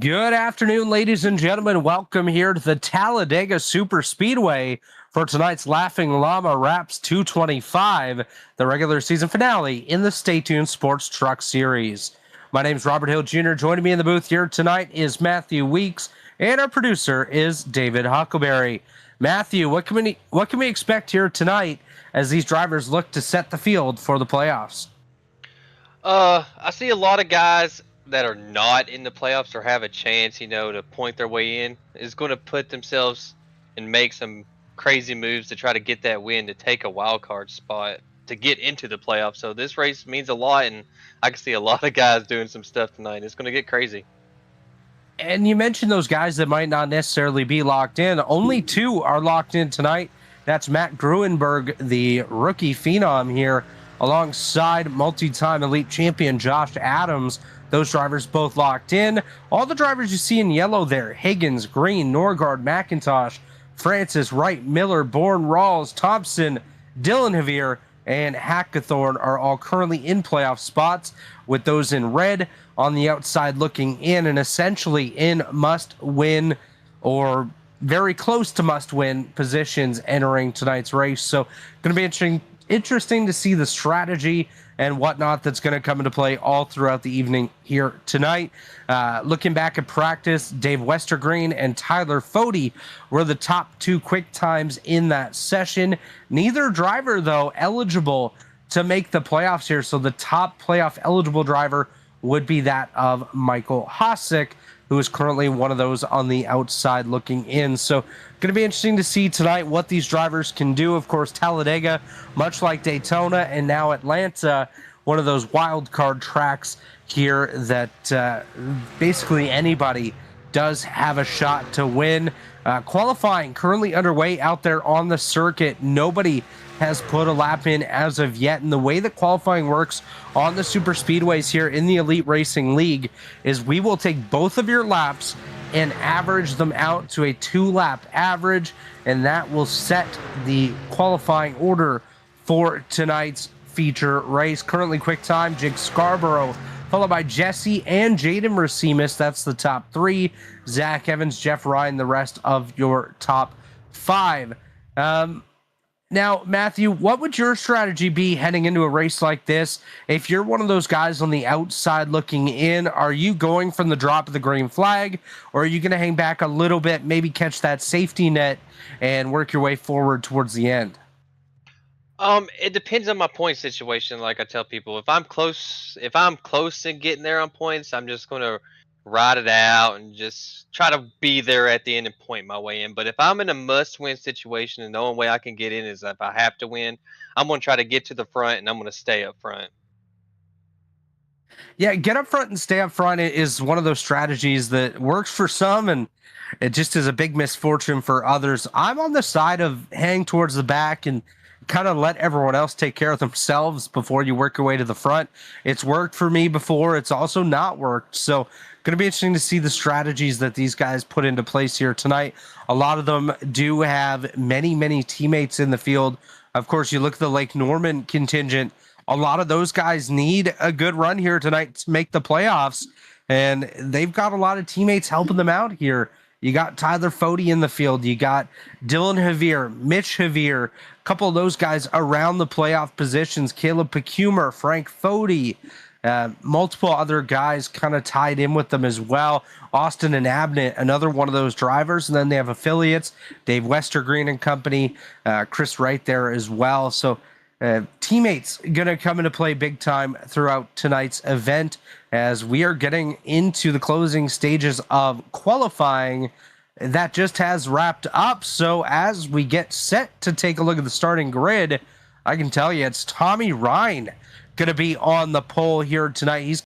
Good afternoon, ladies and gentlemen. Welcome here to the Talladega Speedway for tonight's Laughing Llama Wrapz 225, the regular season finale in the Stay Tuned Sports Truck Series. My name is Robert Hill Jr. Joining me in the booth here tonight is Matthew Weeks, and our producer is David Huckleberry. Matthew, what can we expect here tonight as these drivers look to set the field for the playoffs? I see a lot of guys that are not in the playoffs or have a chance, to point their way in, is going to put themselves and make some crazy moves to try to get that win to take a wild card spot to get into the playoffs. So this race means a lot, and I can see a lot of guys doing some stuff tonight. It's going to get crazy. And you mentioned those guys that might not necessarily be locked in. Only two are locked in tonight. That's Matt Gruenberg, the rookie phenom here, alongside multi-time elite champion Josh Adams. Those drivers both locked in. All the drivers you see in yellow there: Higgins, Green, Norgard, McIntosh, Francis, Wright, Miller, Bourne, Rawls, Thompson, Dylan Javier, and Hackathorn are all currently in playoff spots, with those in red on the outside looking in and essentially in must-win or very close to must-win positions entering tonight's race. So going to be interesting to see the strategy and whatnot that's going to come into play all throughout the evening here tonight. Looking back at practice, Dave Westergreen and Tyler Fody were the top two quick times in that session. Neither driver, though, eligible to make the playoffs here. So the top playoff eligible driver would be that of Michael Hosick, who is currently one of those on the outside looking in. So going to be interesting to see tonight what these drivers can do. Of course, Talladega, much like Daytona and now Atlanta, one of those wild card tracks here that basically anybody does have a shot to win. Qualifying currently underway out there on the circuit. Nobody has put a lap in as of yet. And the way that qualifying works on the super speedways here in the Elite Racing League is we will take both of your laps and average them out to a 2-lap average, and that will set the qualifying order for tonight's feature race. Currently quick time, Jig Scarborough, followed by Jesse and Jaden Racimus. That's the top three. Zach Evans, Jeff Ryan, the rest of your top five. Now, Matthew, what would your strategy be heading into a race like this? If you're one of those guys on the outside looking in, are you going from the drop of the green flag, or are you going to hang back a little bit, maybe catch that safety net and work your way forward towards the end? It depends on my point situation. Like I tell people, if I'm close to getting there on points, I'm just going to ride it out and just try to be there at the end and point my way in. But if I'm in a must-win situation and the only way I can get in is if I have to win, I'm going to try to get to the front and I'm going to stay up front. Yeah, get up front and stay up front is one of those strategies that works for some, and it just is a big misfortune for others. I'm on the side of hang towards the back and kind of let everyone else take care of themselves before you work your way to the front. It's worked for me before. It's also not worked. So going to be interesting to see the strategies that these guys put into place here tonight. A lot of them do have many, many teammates in the field. Of course, you look at the Lake Norman contingent. A lot of those guys need a good run here tonight to make the playoffs, and they've got a lot of teammates helping them out here. You got Tyler Fody in the field. You got Dylan Javier, Mitch Javier, a couple of those guys around the playoff positions. Caleb Pecumer, Frank Fody, multiple other guys kind of tied in with them as well. Austin and Abnett, another one of those drivers. And then they have affiliates, Dave Westergreen and company, Chris Wright there as well. So teammates going to come into play big time throughout tonight's event as we are getting into the closing stages of qualifying that just has wrapped up. So as we get set to take a look at the starting grid, I can tell you it's Tommy Ryan going to be on the pole here tonight. He's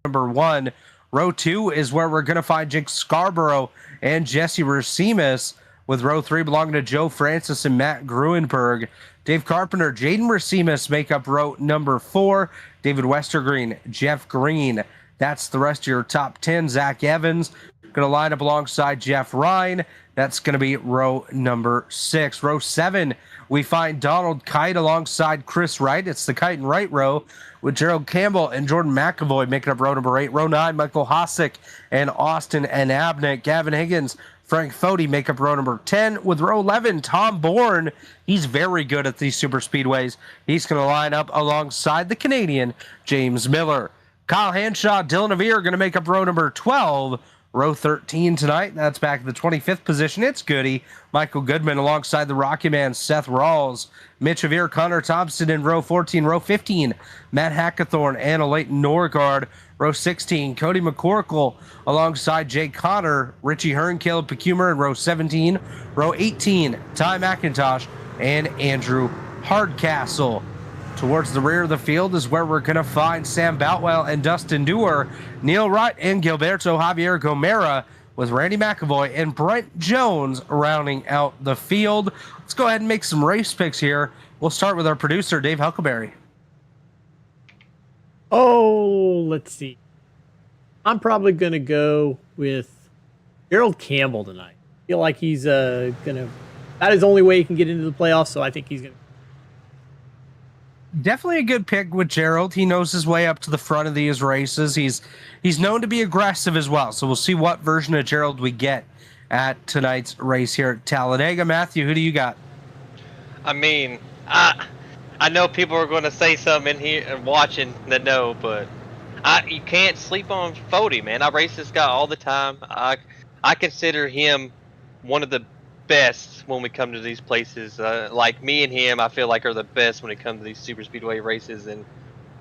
number one. Row two is where we're going to find Jake Scarborough and Jesse Racimus, with row three belonging to Joe Francis and Matt Gruenberg. Dave Carpenter, Jaden Racimus make up row number four. David Westergreen, Jeff Green. That's the rest of your top 10. Zach Evans, going to line up alongside Jeff Ryan. That's going to be row number 6. Row 7, we find Donald Kite alongside Chris Wright. It's the Kite and Wright row with Gerald Campbell and Jordan McAvoy making up row number 8. Row 9, Michael Hosick and Austin and Abnett. Gavin Higgins, Frank Fody make up row number 10. With row 11, Tom Bourne. He's very good at these super speedways. He's going to line up alongside the Canadian James Miller. Kyle Hanshaw, Dylan Avere are going to make up row number 12. Row 13 tonight, that's back at the 25th position. It's Goody. Michael Goodman alongside the Rocky Man, Seth Rawls. Mitch Avere, Connor Thompson in row 14. Row 15, Matt Hackathorn, Anna Leighton Norgard. Row 16, Cody McCorkle alongside Jay Connor, Richie Hearn, Caleb Pecumer in row 17. Row 18, Ty McIntosh and Andrew Hardcastle. Towards the rear of the field is where we're going to find Sam Boutwell and Dustin Dewar, Neil Wright and Gilberto Javier Gomera, with Randy McAvoy and Brent Jones rounding out the field. Let's go ahead and make some race picks here. We'll start with our producer, Dave Huckleberry. Oh, let's see. I'm probably going to go with Gerald Campbell tonight. I feel like he's going to... That is the only way he can get into the playoffs, so I think he's going to... Definitely a good pick with Gerald. He knows his way up to the front of these races. He's known to be aggressive as well. So we'll see what version of Gerald we get at tonight's race here at Talladega. Matthew, who do you got? I mean, I know people are going to say something in here and watching that know, but you can't sleep on Fody, man. I race this guy all the time. I consider him one of the best when we come to these places. Like me and him, I feel like are the best when it comes to these super speedway races, and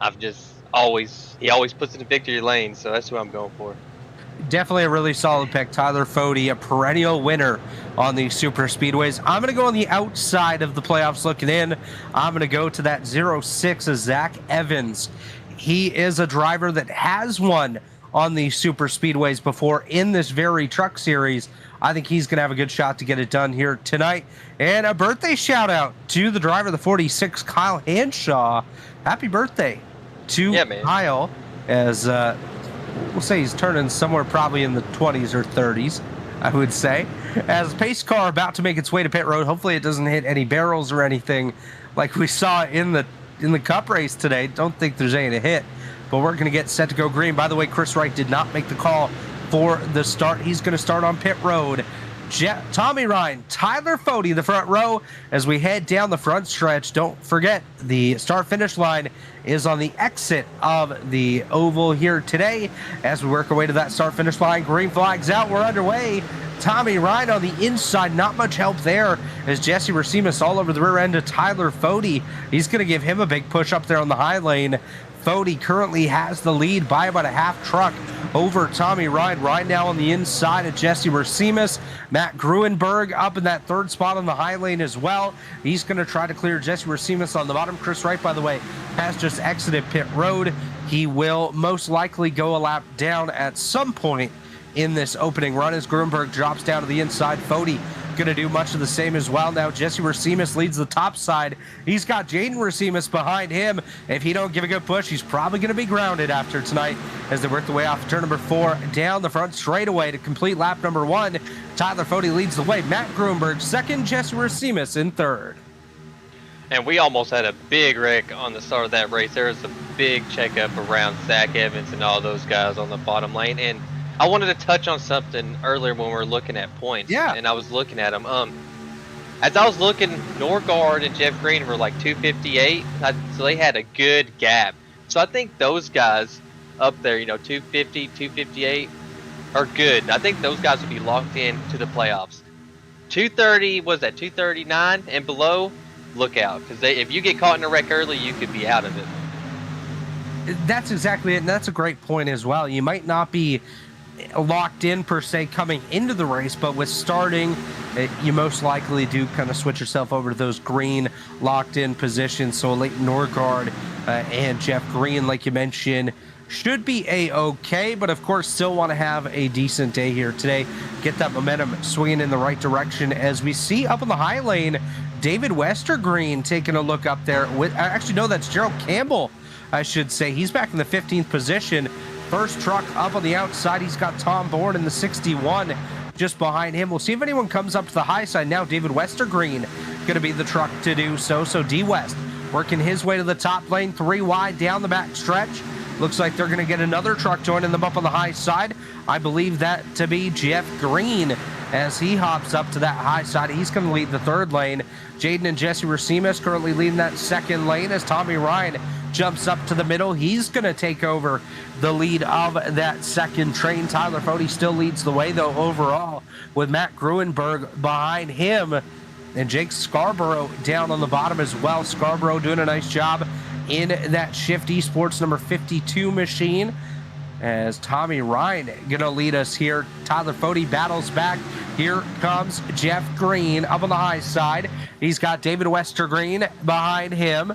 he always puts in the victory lane, so that's who I'm going for. Definitely a really solid pick. Tyler Fody, a perennial winner on these super speedways. I'm going to go on the outside of the playoffs looking in. I'm going to go to that 06 of Zach Evans. He is a driver that has won on these super speedways before in this very truck series. I think he's going to have a good shot to get it done here tonight. And a birthday shout out to the driver, the 46, Kyle Hanshaw. Happy birthday to Kyle, as we'll say he's turning somewhere probably in the 20s or 30s, I would say. As pace car about to make its way to pit road, hopefully it doesn't hit any barrels or anything like we saw in the cup race today. Don't think there's any to hit, but we're going to get set to go green. By the way, Chris Wright did not make the call for the start. He's going to start on pit road. Tommy Ryan, Tyler Fody, the front row as we head down the front stretch. Don't forget, the start-finish line is on the exit of the oval here today. As we work our way to that start-finish line, green flags out, we're underway. Tommy Ryan on the inside, not much help there as Jesse Racines all over the rear end of Tyler Fody. He's going to give him a big push up there on the high lane. Fody currently has the lead by about a half truck over Tommy Ryan. Right now on the inside of Jesse Racines. Matt Gruenberg up in that third spot on the high lane as well. He's going to try to clear Jesse Racines on the bottom. Chris Wright, by the way, has just exited pit road. He will most likely go a lap down at some point in this opening run as Gruenberg drops down to the inside. Fody going to do much of the same as well. Now Jesse Racines leads the top side. He's got Jaden Racines behind him. If he don't give a good push, he's probably going to be grounded after tonight as they work their way off turn number 4 down the front straightaway to complete lap number 1. Tyler Fody leads the way. Matt Gruenberg second, Jesse Racines in third. And we almost had a big wreck on the start of that race. There was a big checkup around Zach Evans and all those guys on the bottom lane. And I wanted to touch on something earlier when we were looking at points. Yeah. And I was looking at them. As I was looking, Norgard and Jeff Green were like 258. So they had a good gap. So I think those guys up there, 250, 258 are good. I think those guys would be locked in to the playoffs. 230, was that 239 and below? Look out. Because if you get caught in a wreck early, you could be out of it. That's exactly it. And that's a great point as well. You might not be locked in per se coming into the race, but with starting, you most likely do kind of switch yourself over to those green locked in positions. So Leighton Norgard and Jeff Green, like you mentioned, should be a-okay, but of course still want to have a decent day here today. Get that momentum swinging in the right direction as we see up in the high lane, David Westergreen taking a look up there with, actually no, that's Gerald Campbell, I should say. He's back in the 15th position. First truck up on the outside, he's got Tom Bourne in the 61 just behind him. We'll see if anyone comes up to the high side now. David Westergreen going to be the truck to do so. So D West working his way to the top lane, 3 wide down the back stretch. Looks like they're going to get another truck joining them up on the high side. I believe that to be Jeff Green as he hops up to that high side. He's going to lead the 3rd lane. Jaden and Jesse Racimas currently leading that 2nd lane as Tommy Ryan jumps up to the middle. He's going to take over the lead of that 2nd train. Tyler Fode still leads the way, though, overall, with Matt Gruenberg behind him and Jake Scarborough down on the bottom as well. Scarborough doing a nice job in that Shift Esports number 52 machine as Tommy Ryan going to lead us here. Tyler Fode battles back. Here comes Jeff Green up on the high side. He's got David Westergreen behind him,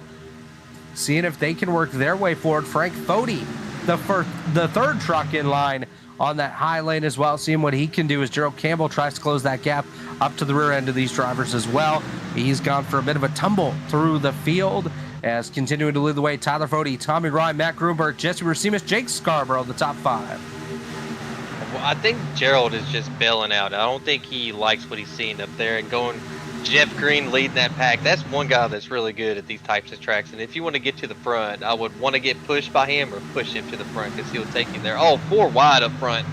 seeing if they can work their way forward. Frank Fode, the 3rd truck in line on that high lane as well, seeing what he can do as Gerald Campbell tries to close that gap up to the rear end of these drivers as well. He's gone for a bit of a tumble through the field as continuing to lead the way. Tyler Fode, Tommy Ryan, Matt Gruenberg, Jesse Racimas, Jake Scarborough, the top 5. Well, I think Gerald is just bailing out. I don't think he likes what he's seeing up there and going. Jeff Green leading that pack. That's one guy that's really good at these types of tracks. And if you want to get to the front, I would want to get pushed by him or push him to the front because he'll take you there. Oh, 4 wide up front.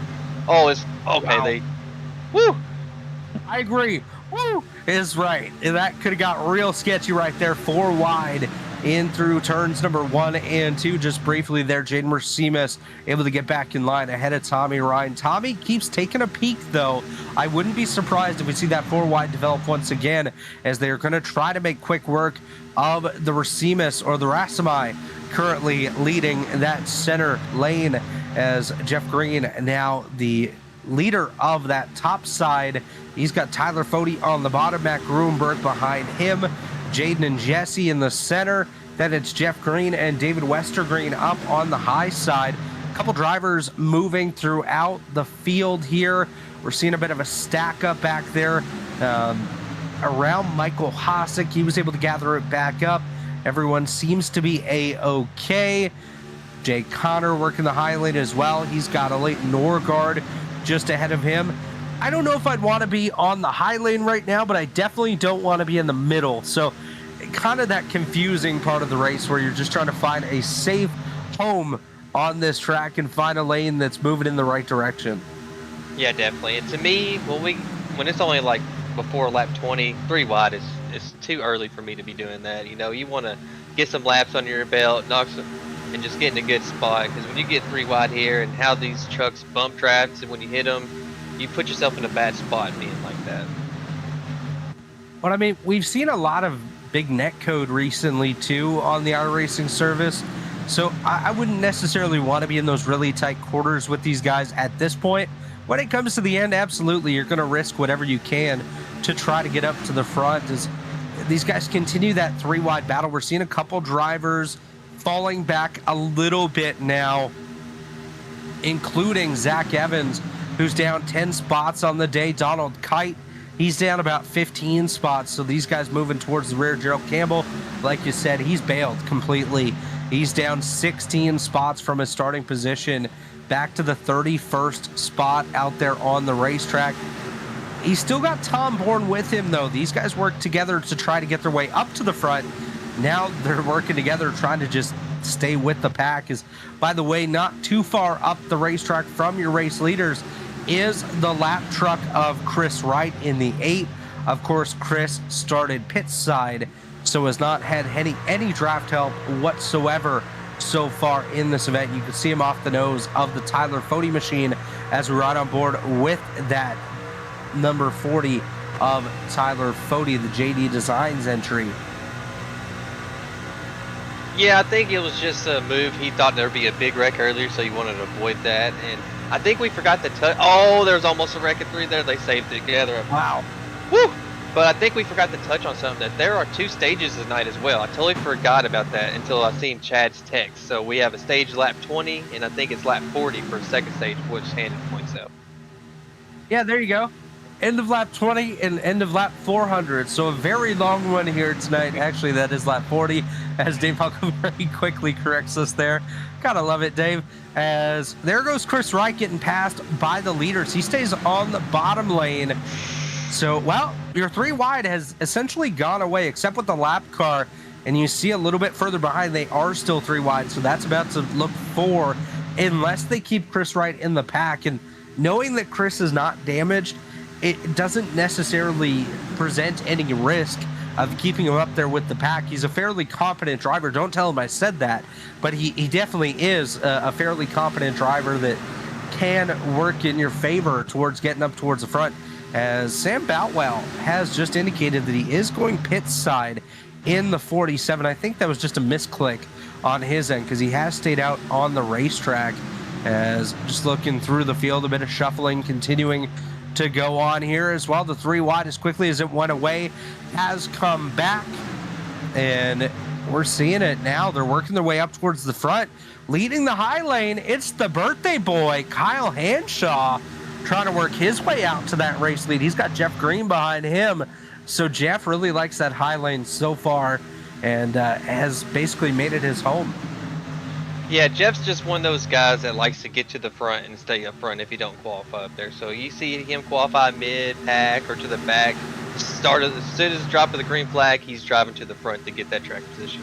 Oh, it's okay. Wow. Woo! I agree. Woo is right. That could have got real sketchy right there. 4 wide in through turns number 1 and 2. Just briefly there, Jaden Racimas able to get back in line ahead of Tommy Ryan. Tommy keeps taking a peek, though. I wouldn't be surprised if we see that 4 wide develop once again, as they're going to try to make quick work of the Racimas or the Racimai currently leading that center lane, as Jeff Green now the leader of that top side. He's got Tyler Fode on the bottom, Matt Gruenberg behind him, Jaden and Jesse in the center. Then it's Jeff Green and David Westergreen up on the high side. A couple drivers moving throughout the field here. We're seeing a bit of a stack up back there around Michael Hosick. He was able to gather it back up. Everyone seems to be A-OK. Jay Connor working the high lane as well. He's got a late Norgard just ahead of him. I don't know if I'd want to be on the high lane right now, but I definitely don't want to be in the middle. So kind of that confusing part of the race where you're just trying to find a safe home on this track and find a lane that's moving in the right direction. Yeah, definitely. And to me, when it's only like before lap 20, 3 wide is too early for me to be doing that. You know, you want to get some laps under your belt, and just get in a good spot, because when you get 3 wide here and how these trucks bump tracks and when you hit them, you put yourself in a bad spot being like that. But I mean, we've seen a lot of big net code recently too on the iRacing service, so I wouldn't necessarily want to be in those really tight quarters with these guys at this point. When it comes to the end, absolutely, you're going to risk whatever you can to try to get up to the front as these guys continue that 3 wide battle. We're seeing a couple drivers falling back a little bit now, including Zach Evans, who's down 10 spots on the day. Donald Kite, he's down about 15 spots. So these guys moving towards the rear. Gerald Campbell, like you said, he's bailed completely. He's down 16 spots from his starting position back to the 31st spot out there on the racetrack. He's still got Tom Bourne with him, though. These guys work together to try to get their way up to the front. Now they're working together trying to just stay with the pack. Is, by the way, not too far up the racetrack from your race leaders is the lap truck of Chris Wright in the 8. Of course, Chris started pit side, so has not had any draft help whatsoever so far in this event. You can see him off the nose of the Tyler Fode machine as we ride on board with that number 40 of Tyler Fode, the JD Designs entry. Yeah, I think it was just a move. He thought there would be a big wreck earlier, so he wanted to avoid that. And I think we forgot to touch. Oh, there's almost a wreck at 3 there. They saved it together. Wow. Woo! But I think we forgot to touch on something, that there are 2 stages tonight as well. I totally forgot about that until I seen Chad's text. So we have a stage lap 20, and I think it's lap 40 for second stage, which handed points out. Yeah, there you go. end of lap 20 and end of lap 400. So a very long one here tonight. Actually, that is lap 40, as Dave Huckleberry quickly corrects us there. Gotta love it, Dave. As there goes Chris Wright getting passed by the leaders. He stays on the bottom lane. So, well, your 3 wide has essentially gone away, except with the lap car. And you see a little bit further behind, they are still 3 wide. So that's about to look 4, unless they keep Chris Wright in the pack. And knowing that Chris is not damaged, it doesn't necessarily present any risk of keeping him up there with the pack. He's a fairly competent driver. Don't tell him I said that, but he definitely is a fairly competent driver that can work in your favor towards getting up towards the front, as Sam Boutwell has just indicated that he is going pit side in the 47. I think that was just a misclick on his end, because he has stayed out on the racetrack. As just looking through the field, a bit of shuffling continuing to go on here as well. The 3 wide, as quickly as it went away, has come back, and we're seeing it now. They're working their way up towards the front. Leading the high lane, it's the birthday boy, Kyle Hanshaw, trying to work his way out to that race lead. He's got Jeff Green behind him. So Jeff really likes that high lane so far, and has basically made it his home. Yeah, Jeff's just one of those guys that likes to get to the front and stay up front if you don't qualify up there. So you see him qualify mid-pack or to the back. As soon as the drop of the green flag, he's driving to the front to get that track position.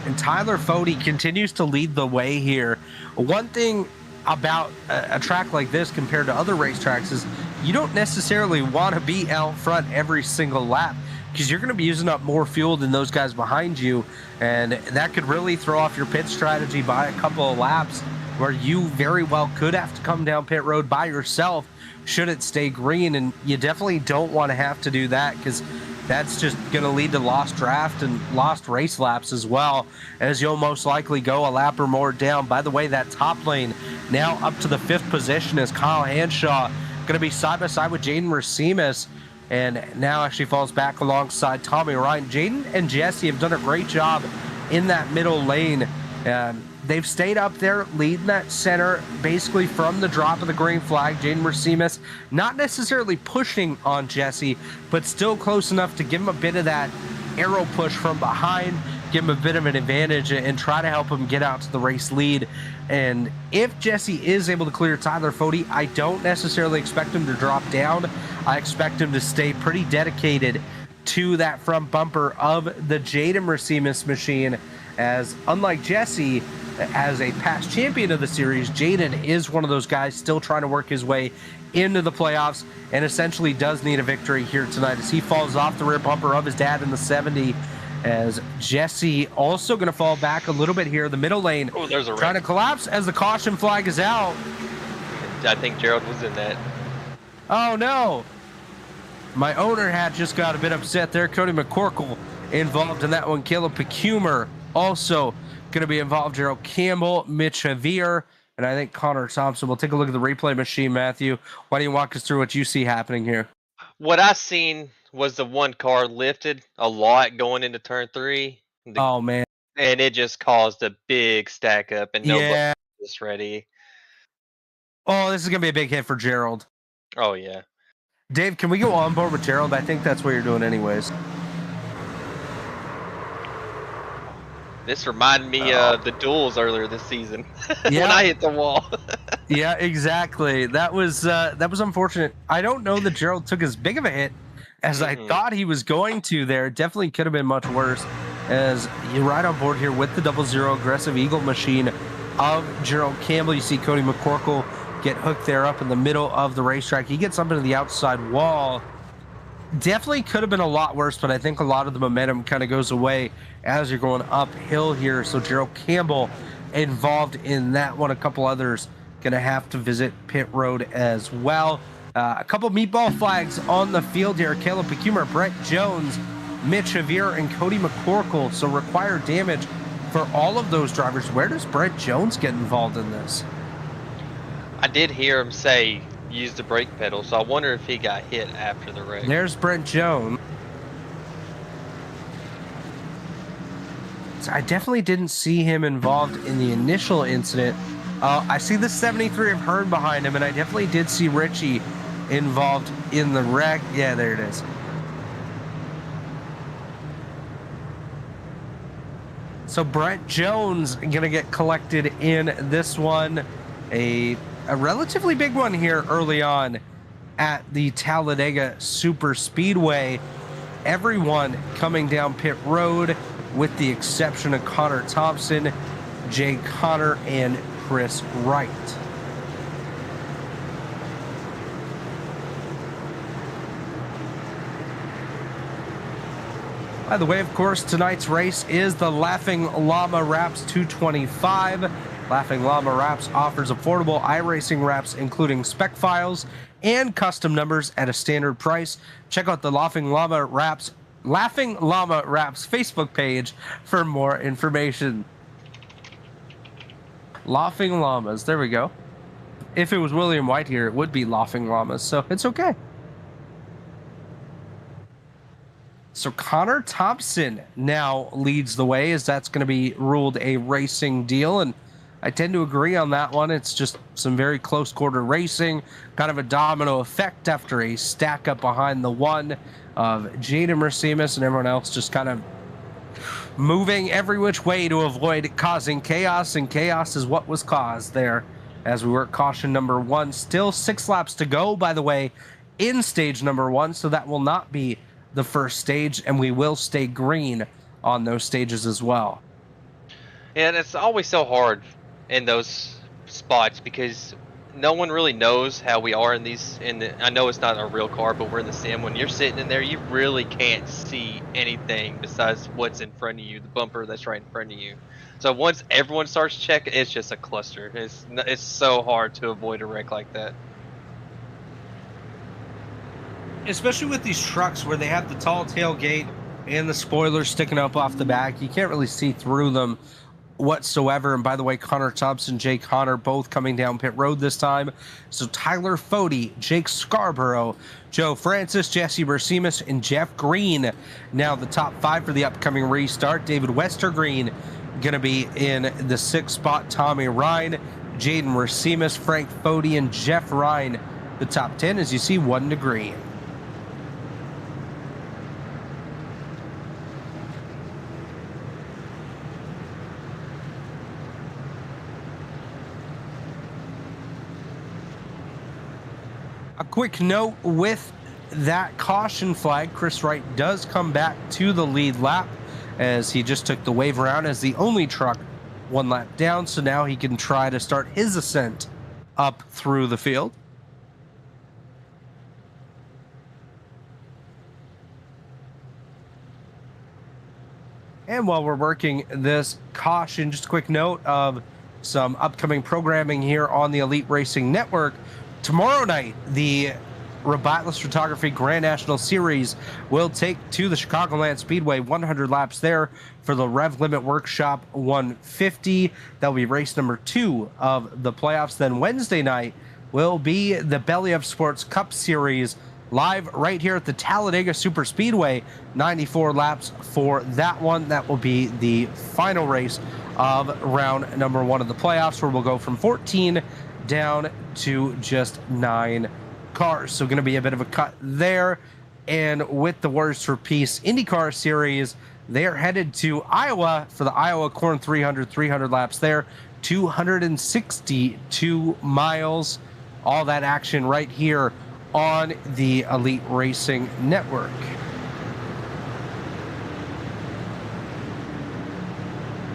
And Tyler Fody continues to lead the way here. One thing about a track like this compared to other racetracks is you don't necessarily want to be out front every single lap, because you're going to be using up more fuel than those guys behind you, and that could really throw off your pit strategy by a couple of laps, where you very well could have to come down pit road by yourself should it stay green. And you definitely don't want to have to do that, because that's just going to lead to lost draft and lost race laps as well, as you'll most likely go a lap or more down. By the way, that top lane now up to the 5th position is Kyle Hanshaw, going to be side by side with Jaden Racimus, and now actually falls back alongside Tommy Ryan. Jaden and Jesse have done a great job in that middle lane. They've stayed up there leading that center basically from the drop of the green flag. Jaden Racimus not necessarily pushing on Jesse, but still close enough to give him a bit of that arrow push from behind, give him a bit of an advantage, and try to help him get out to the race lead. And if Jesse is able to clear Tyler Fody, I don't necessarily expect him to drop down. I expect him to stay pretty dedicated to that front bumper of the Jaden Racimus machine, as unlike Jesse, as a past champion of the series, Jaden is one of those guys still trying to work his way into the playoffs, and essentially does need a victory here tonight, as he falls off the rear bumper of his dad in the 70. As Jesse also going to fall back a little bit here. The middle lane there's a trying to collapse as the caution flag is out. I think Gerald was in that. Oh no, my owner hat just got a bit upset there. Cody McCorkle involved in that one. Caleb Pecumer also going to be involved. Gerald Campbell, Mitch Javier, and I think Connor Thompson. We'll take a look at the replay machine. Matthew, why don't you walk us through what you see happening here? What I seen was the one car lifted a lot going into turn 3. Oh man, and it just caused a big stack up, and nobody was ready. Oh, this is gonna be a big hit for Gerald. Oh yeah. Dave, can we go on board with Gerald? I think that's what you're doing anyways. This reminded me of the duels earlier this season when I hit the wall. Yeah, exactly. That was unfortunate. I don't know that Gerald took as big of a hit as I thought he was going to there. Definitely could have been much worse, as you ride on board here with the 00 aggressive Eagle machine of Gerald Campbell. You see Cody McCorkle get hooked there up in the middle of the racetrack. He gets up into the outside wall. Definitely could have been a lot worse, but I think a lot of the momentum kind of goes away as you're going uphill here. So Gerald Campbell involved in that one. A couple others going to have to visit pit road as well. A couple meatball flags on the field here. Caleb Pecumer, Brett Jones, Mitch Javier, and Cody McCorkle. So required damage for all of those drivers. Where does Brett Jones get involved in this? I did hear him say use the brake pedal, so I wonder if he got hit after the wreck. There's Brent Jones. So I definitely didn't see him involved in the initial incident. I see the 73 of Hearn behind him, and I definitely did see Richie involved in the wreck. Yeah, there it is. So Brent Jones going to get collected in this one. A relatively big one here early on at the Talladega Super Speedway. Everyone coming down pit road with the exception of Connor Thompson, Jay Connor, and Chris Wright. By the way, of course, tonight's race is the Laughing Llama Wrapz 225. Laughing Llama Wrapz offers affordable iRacing wraps, including spec files and custom numbers at a standard price. Check out the Laughing Llama Wrapz Facebook page for more information. Laughing Llamas, there we go. If it was William White here, it would be Laughing Llamas, so it's okay. So Connor Thompson now leads the way, as that's going to be ruled a racing deal, and I tend to agree on that one. It's just some very close quarter racing, kind of a domino effect after a stack up behind the one of Jaden Mercedes and everyone else just kind of moving every which way to avoid causing chaos, and chaos is what was caused there as we work caution number one. Still 6 laps to go, by the way, in stage number 1, so that will not be the first stage, and we will stay green on those stages as well. And it's always so hard in those spots because no one really knows how we are in these. I know it's not a real car, but we're in the sim. When you're sitting in there, you really can't see anything besides what's in front of you, the bumper that's right in front of you. So once everyone starts checking, it's just a cluster. It's so hard to avoid a wreck like that. Especially with these trucks where they have the tall tailgate and the spoilers sticking up off the back. You can't really see through them whatsoever. And by the way, Connor Thompson, Jay Connor, both coming down pit road this time. So Tyler Fody, Jake Scarborough, Joe Francis, Jesse Bersemus, and Jeff Green. Now the top 5 for the upcoming restart. David Westergreen going to be in the 6th spot. Tommy Ryan, Jaden Bersemus, Frank Fody, and Jeff Ryan. The top 10, as you see, 1 to green. A quick note with that caution flag, Chris Wright does come back to the lead lap as he just took the wave around as the only truck 1 lap down. So now he can try to start his ascent up through the field. And while we're working this caution, just a quick note of some upcoming programming here on the Elite Racing Network. Tomorrow night, the Wrapz Photography Grand National Series will take to the Chicagoland Speedway, 100 laps there for the Rev Limit Workshop 150. That'll be race number 2 of the playoffs. Then Wednesday night will be the Belly Up Sports Cup Series live right here at the Talladega Super Speedway. 94 laps for that one. That will be the final race of round number 1 of the playoffs, where we'll go from 14 down to just 9 cars. So going to be a bit of a cut there. And with the Warriors for Peace IndyCar Series, they are headed to Iowa for the Iowa Corn 300 laps there. 262 miles. All that action right here on the Elite Racing Network.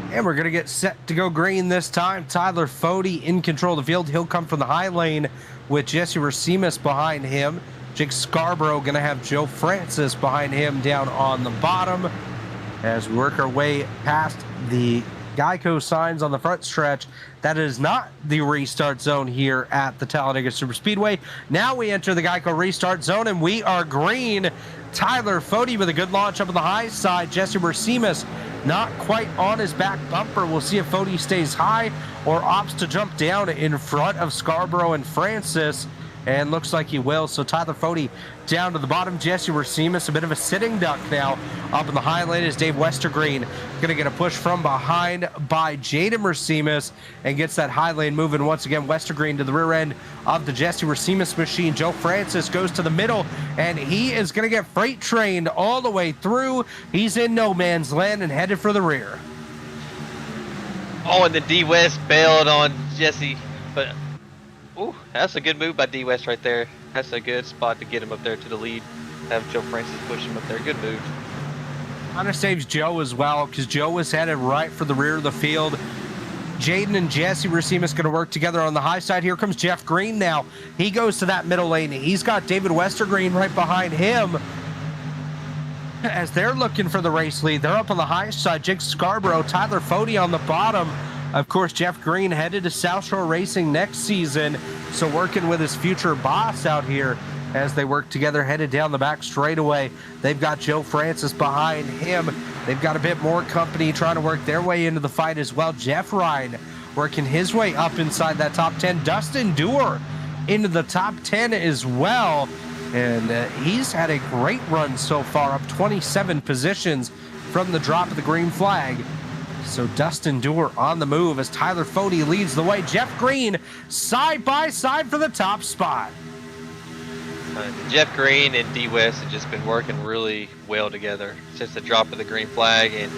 And we're going to get set to go green this time. Tyler Fody in control of the field. He'll come from the high lane with Jesse Bersemus behind him. Jake Scarborough going to have Joe Francis behind him down on the bottom. As we work our way past the Geico signs on the front stretch, that is not the restart zone here at the Talladega Super Speedway. Now we enter the Geico restart zone, and we are green. Tyler Fody with a good launch up on the high side. Jesse Bersemus not quite on his back bumper. We'll see if Fody stays high or opts to jump down in front of Scarborough and Francis And looks like he will. So Tyler Fode down to the bottom. Jesse Racines, a bit of a sitting duck now. Up in the high lane is Dave Westergreen. Going to get a push from behind by Jaden Racines and gets that high lane moving once again. Westergreen to the rear end of the Jesse Racines machine. Joe Francis goes to the middle, and he is going to get freight trained all the way through. He's in no man's land and headed for the rear. Oh, and the D West bailed on Jesse, but ooh, that's a good move by D West right there. That's a good spot to get him up there to the lead. Have Joe Francis push him up there. Good move. Kind of saves Joe as well, because Joe was headed right for the rear of the field. Jaden and Jesse Racines going to work together on the high side. Here comes Jeff Green now. He goes to that middle lane. He's got David Westergreen right behind him. As they're looking for the race lead, they're up on the high side. Jake Scarborough, Tyler Fode on the bottom. Of course, Jeff Green headed to South Shore Racing next season, so working with his future boss out here as they work together, headed down the back straightaway. They've got Joe Francis behind him. They've got a bit more company trying to work their way into the fight as well. Jeff Ryan working his way up inside that top 10. Dustin Dewar into the top 10 as well. And he's had a great run so far, up 27 positions from the drop of the green flag. So Dustin Dewar on the move as Tyler Fode leads the way. Jeff Green side by side for the top spot. Jeff Green and D West have just been working really well together since the drop of the green flag, and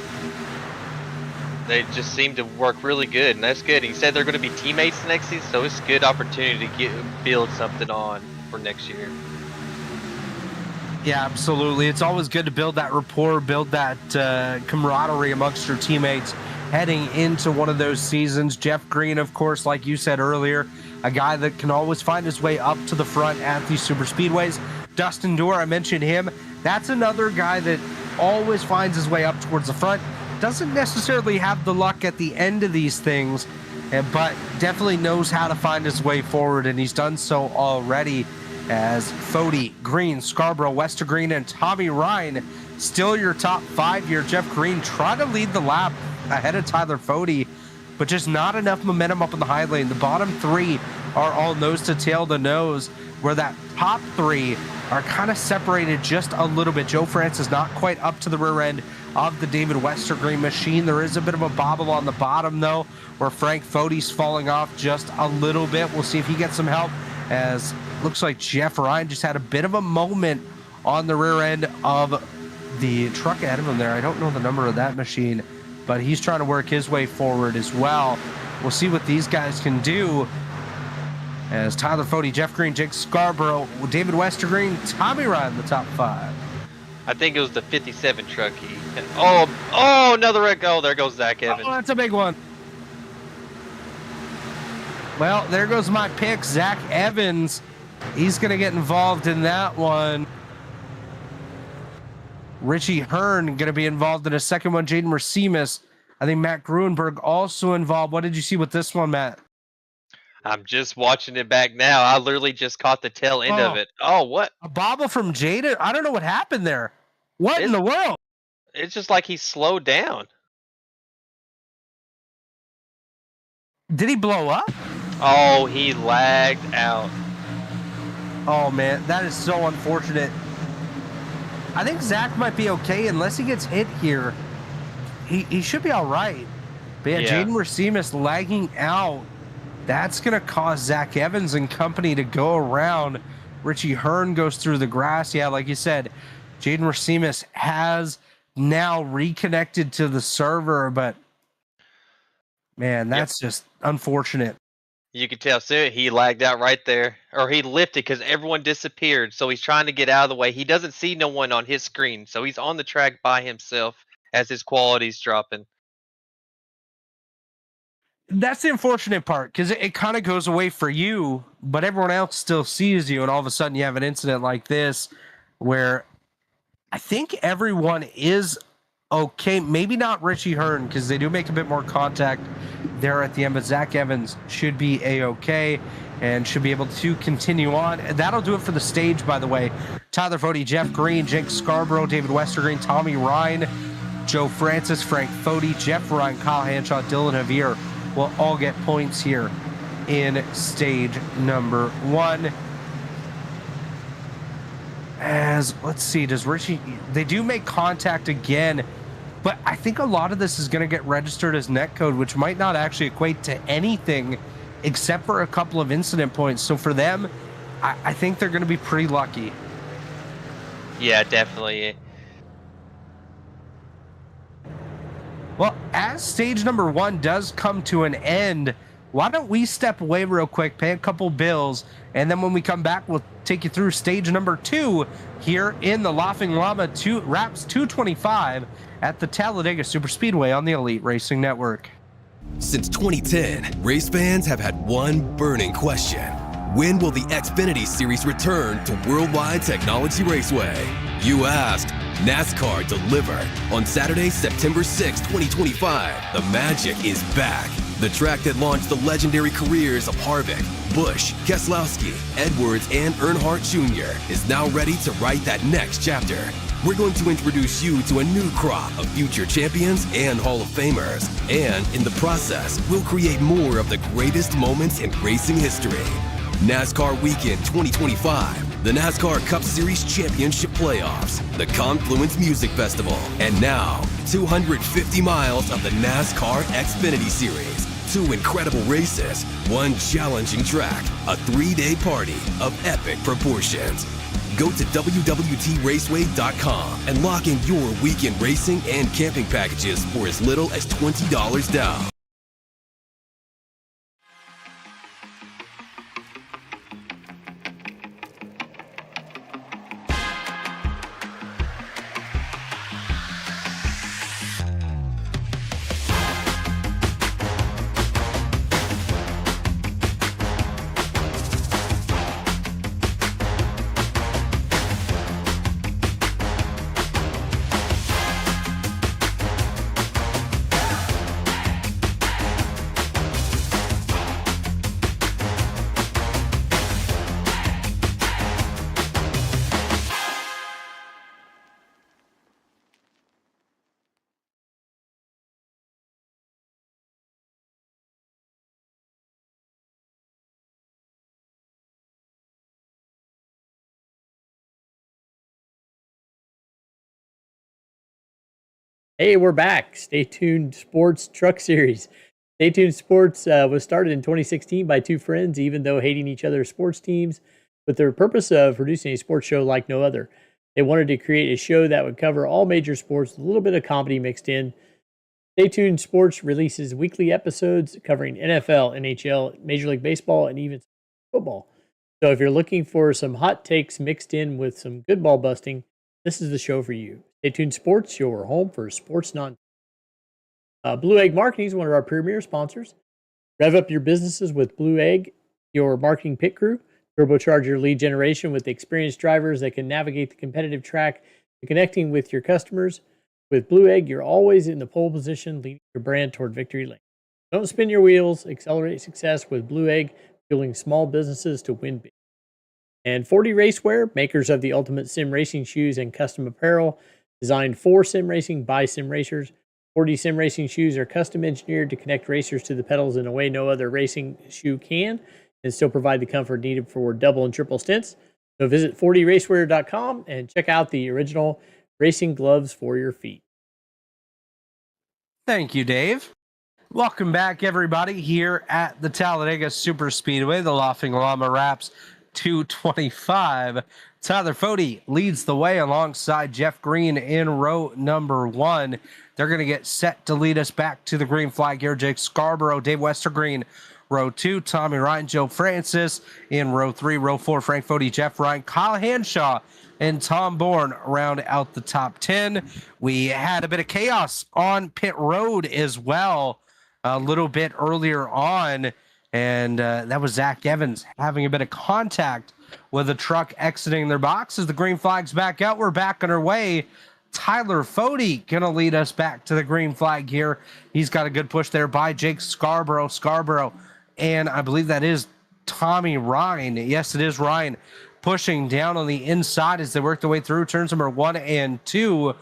they just seem to work really good, and that's good. He said they're going to be teammates next season, so it's a good opportunity to build something on for next year. Yeah, absolutely. It's always good to build that rapport, build that camaraderie amongst your teammates heading into one of those seasons. Jeff Green, of course, like you said earlier, a guy that can always find his way up to the front at these super speedways. Dustin Dewar, I mentioned him. That's another guy that always finds his way up towards the front. Doesn't necessarily have the luck at the end of these things, but definitely knows how to find his way forward, and he's done so already. As Fode, Green, Scarborough, Westergreen, and Tommy Ryan still your top 5 here. Jeff Green trying to lead the lap ahead of Tyler Fode, but just not enough momentum up in the high lane. The bottom 3 are all nose to tail to nose, where that top 3 are kind of separated just a little bit. Joe Francis not quite up to the rear end of the David Westergreen machine. There is a bit of a bobble on the bottom, though, where Frank Fode's falling off just a little bit. We'll see if he gets some help, as looks like Jeff Ryan just had a bit of a moment on the rear end of the truck ahead of him there. I don't know the number of that machine, but he's trying to work his way forward as well. We'll see what these guys can do, as Tyler Fode, Jeff Green, Jake Scarborough, David Westergreen, Tommy Ryan, the top 5. I think it was the 57 truck. Oh, another wreck. Oh, there goes Zach Evans. Oh, that's a big one. Well, there goes my pick, Zach Evans. He's going to get involved in that one. Richie Hearn going to be involved in a second one. Jaden Racines. I think Matt Gruenberg also involved. What did you see with this one, Matt? I'm just watching it back now. I literally just caught the tail end of it. Oh, what? A bobble from Jaden? I don't know what happened there. What in the world? It's just like he slowed down. Did he blow up? Oh, he lagged out. Oh, man, that is so unfortunate. I think Zach might be okay unless he gets hit here. He should be all right. But yeah, Jaden Racines lagging out. That's going to cause Zach Evans and company to go around. Richie Hearn goes through the grass. Yeah, like you said, Jaden Racines has now reconnected to the server, but man, that's just unfortunate. You could tell soon he lagged out right there, or he lifted because everyone disappeared. So he's trying to get out of the way. He doesn't see no one on his screen, so he's on the track by himself as his quality's dropping. That's the unfortunate part, because it kind of goes away for you, but everyone else still sees you, and all of a sudden you have an incident like this where I think everyone is okay. Maybe not Richie Hearn, because they do make a bit more contact there at the end, but Zach Evans should be a-okay and should be able to continue on. And that'll do it for the stage, by the way. Tyler Fode, Jeff Green, Jake Scarborough, David Westergreen, Tommy Ryan, Joe Francis, Frank Fode, Jeff Ryan, Kyle Hanshaw, Dylan Javier will all get points here in stage number 1. As let's see, does Richie? They do make contact again, but I think a lot of this is going to get registered as net code, which might not actually equate to anything except for a couple of incident points. So for them, I think they're going to be pretty lucky. Yeah, definitely. Well, as stage number 1 does come to an end, why don't we step away real quick, pay a couple bills, and then when we come back, we'll take you through stage number 2 here in the Laughing Llama Wrapz 225 at the Talladega Superspeedway on the Elite Racing Network. Since 2010, race fans have had one burning question. When will the Xfinity Series return to Worldwide Technology Raceway? You asked, NASCAR delivered. On Saturday, September 6, 2025, the magic is back. The track that launched the legendary careers of Harvick, Busch, Keselowski, Edwards, and Earnhardt Jr. is now ready to write that next chapter. We're going to introduce you to a new crop of future champions and Hall of Famers. And in the process, we'll create more of the greatest moments in racing history. NASCAR Weekend 2025, the NASCAR Cup Series Championship Playoffs, the Confluence Music Festival, and now 250 miles of the NASCAR Xfinity Series. 2 incredible races, 1 challenging track, a 3-day party of epic proportions. Go to www.raceway.com and lock in your weekend racing and camping packages for as little as $20 down. Hey, we're back. Stay Tuned Sports Truck Series. Stay Tuned Sports was started in 2016 by 2 friends, even though hating each other's sports teams, with the purpose of producing a sports show like no other. They wanted to create a show that would cover all major sports with a little bit of comedy mixed in. Stay Tuned Sports releases weekly episodes covering NFL, NHL, Major League Baseball, and even football. So if you're looking for some hot takes mixed in with some good ball busting, this is the show for you. Stay Tuned Sports, your home for sports non. Blue Egg Marketing is one of our premier sponsors. Rev up your businesses with Blue Egg, your marketing pit crew. Turbocharge your lead generation with experienced drivers that can navigate the competitive track to connecting with your customers. With Blue Egg, you're always in the pole position, leading your brand toward victory lane. Don't spin your wheels. Accelerate success with Blue Egg, fueling small businesses to win big. And 40 Racewear, makers of the ultimate sim racing shoes and custom apparel, designed for sim racing by sim racers. 40 sim racing shoes are custom engineered to connect racers to the pedals in a way no other racing shoe can, and still provide the comfort needed for double and triple stints. So visit 40racewear.com and check out the original racing gloves for your feet. Thank you, Dave. Welcome back, everybody, here at the Talladega Superspeedway, the Laughing Llama Wrapz 225. Tyler Fode leads the way alongside Jeff Green in row number 1. They're going to get set to lead us back to the green flag here. Jake Scarborough, Dave Westergreen, row 2. Tommy Ryan, Joe Francis in row 3. Row 4, Frank Fode, Jeff Ryan, Kyle Hanshaw, and Tom Bourne round out the top 10. We had a bit of chaos on pit road as well a little bit earlier on, and that was Zach Evans having a bit of contact with a truck exiting their box. As the green flag's back out, we're back on our way. Tyler Fode gonna lead us back to the green flag here. He's got a good push there by Jake Scarborough, and I believe that is Tommy Ryan. Yes, it is Ryan pushing down on the inside as they work their way through turns number 1 and 2,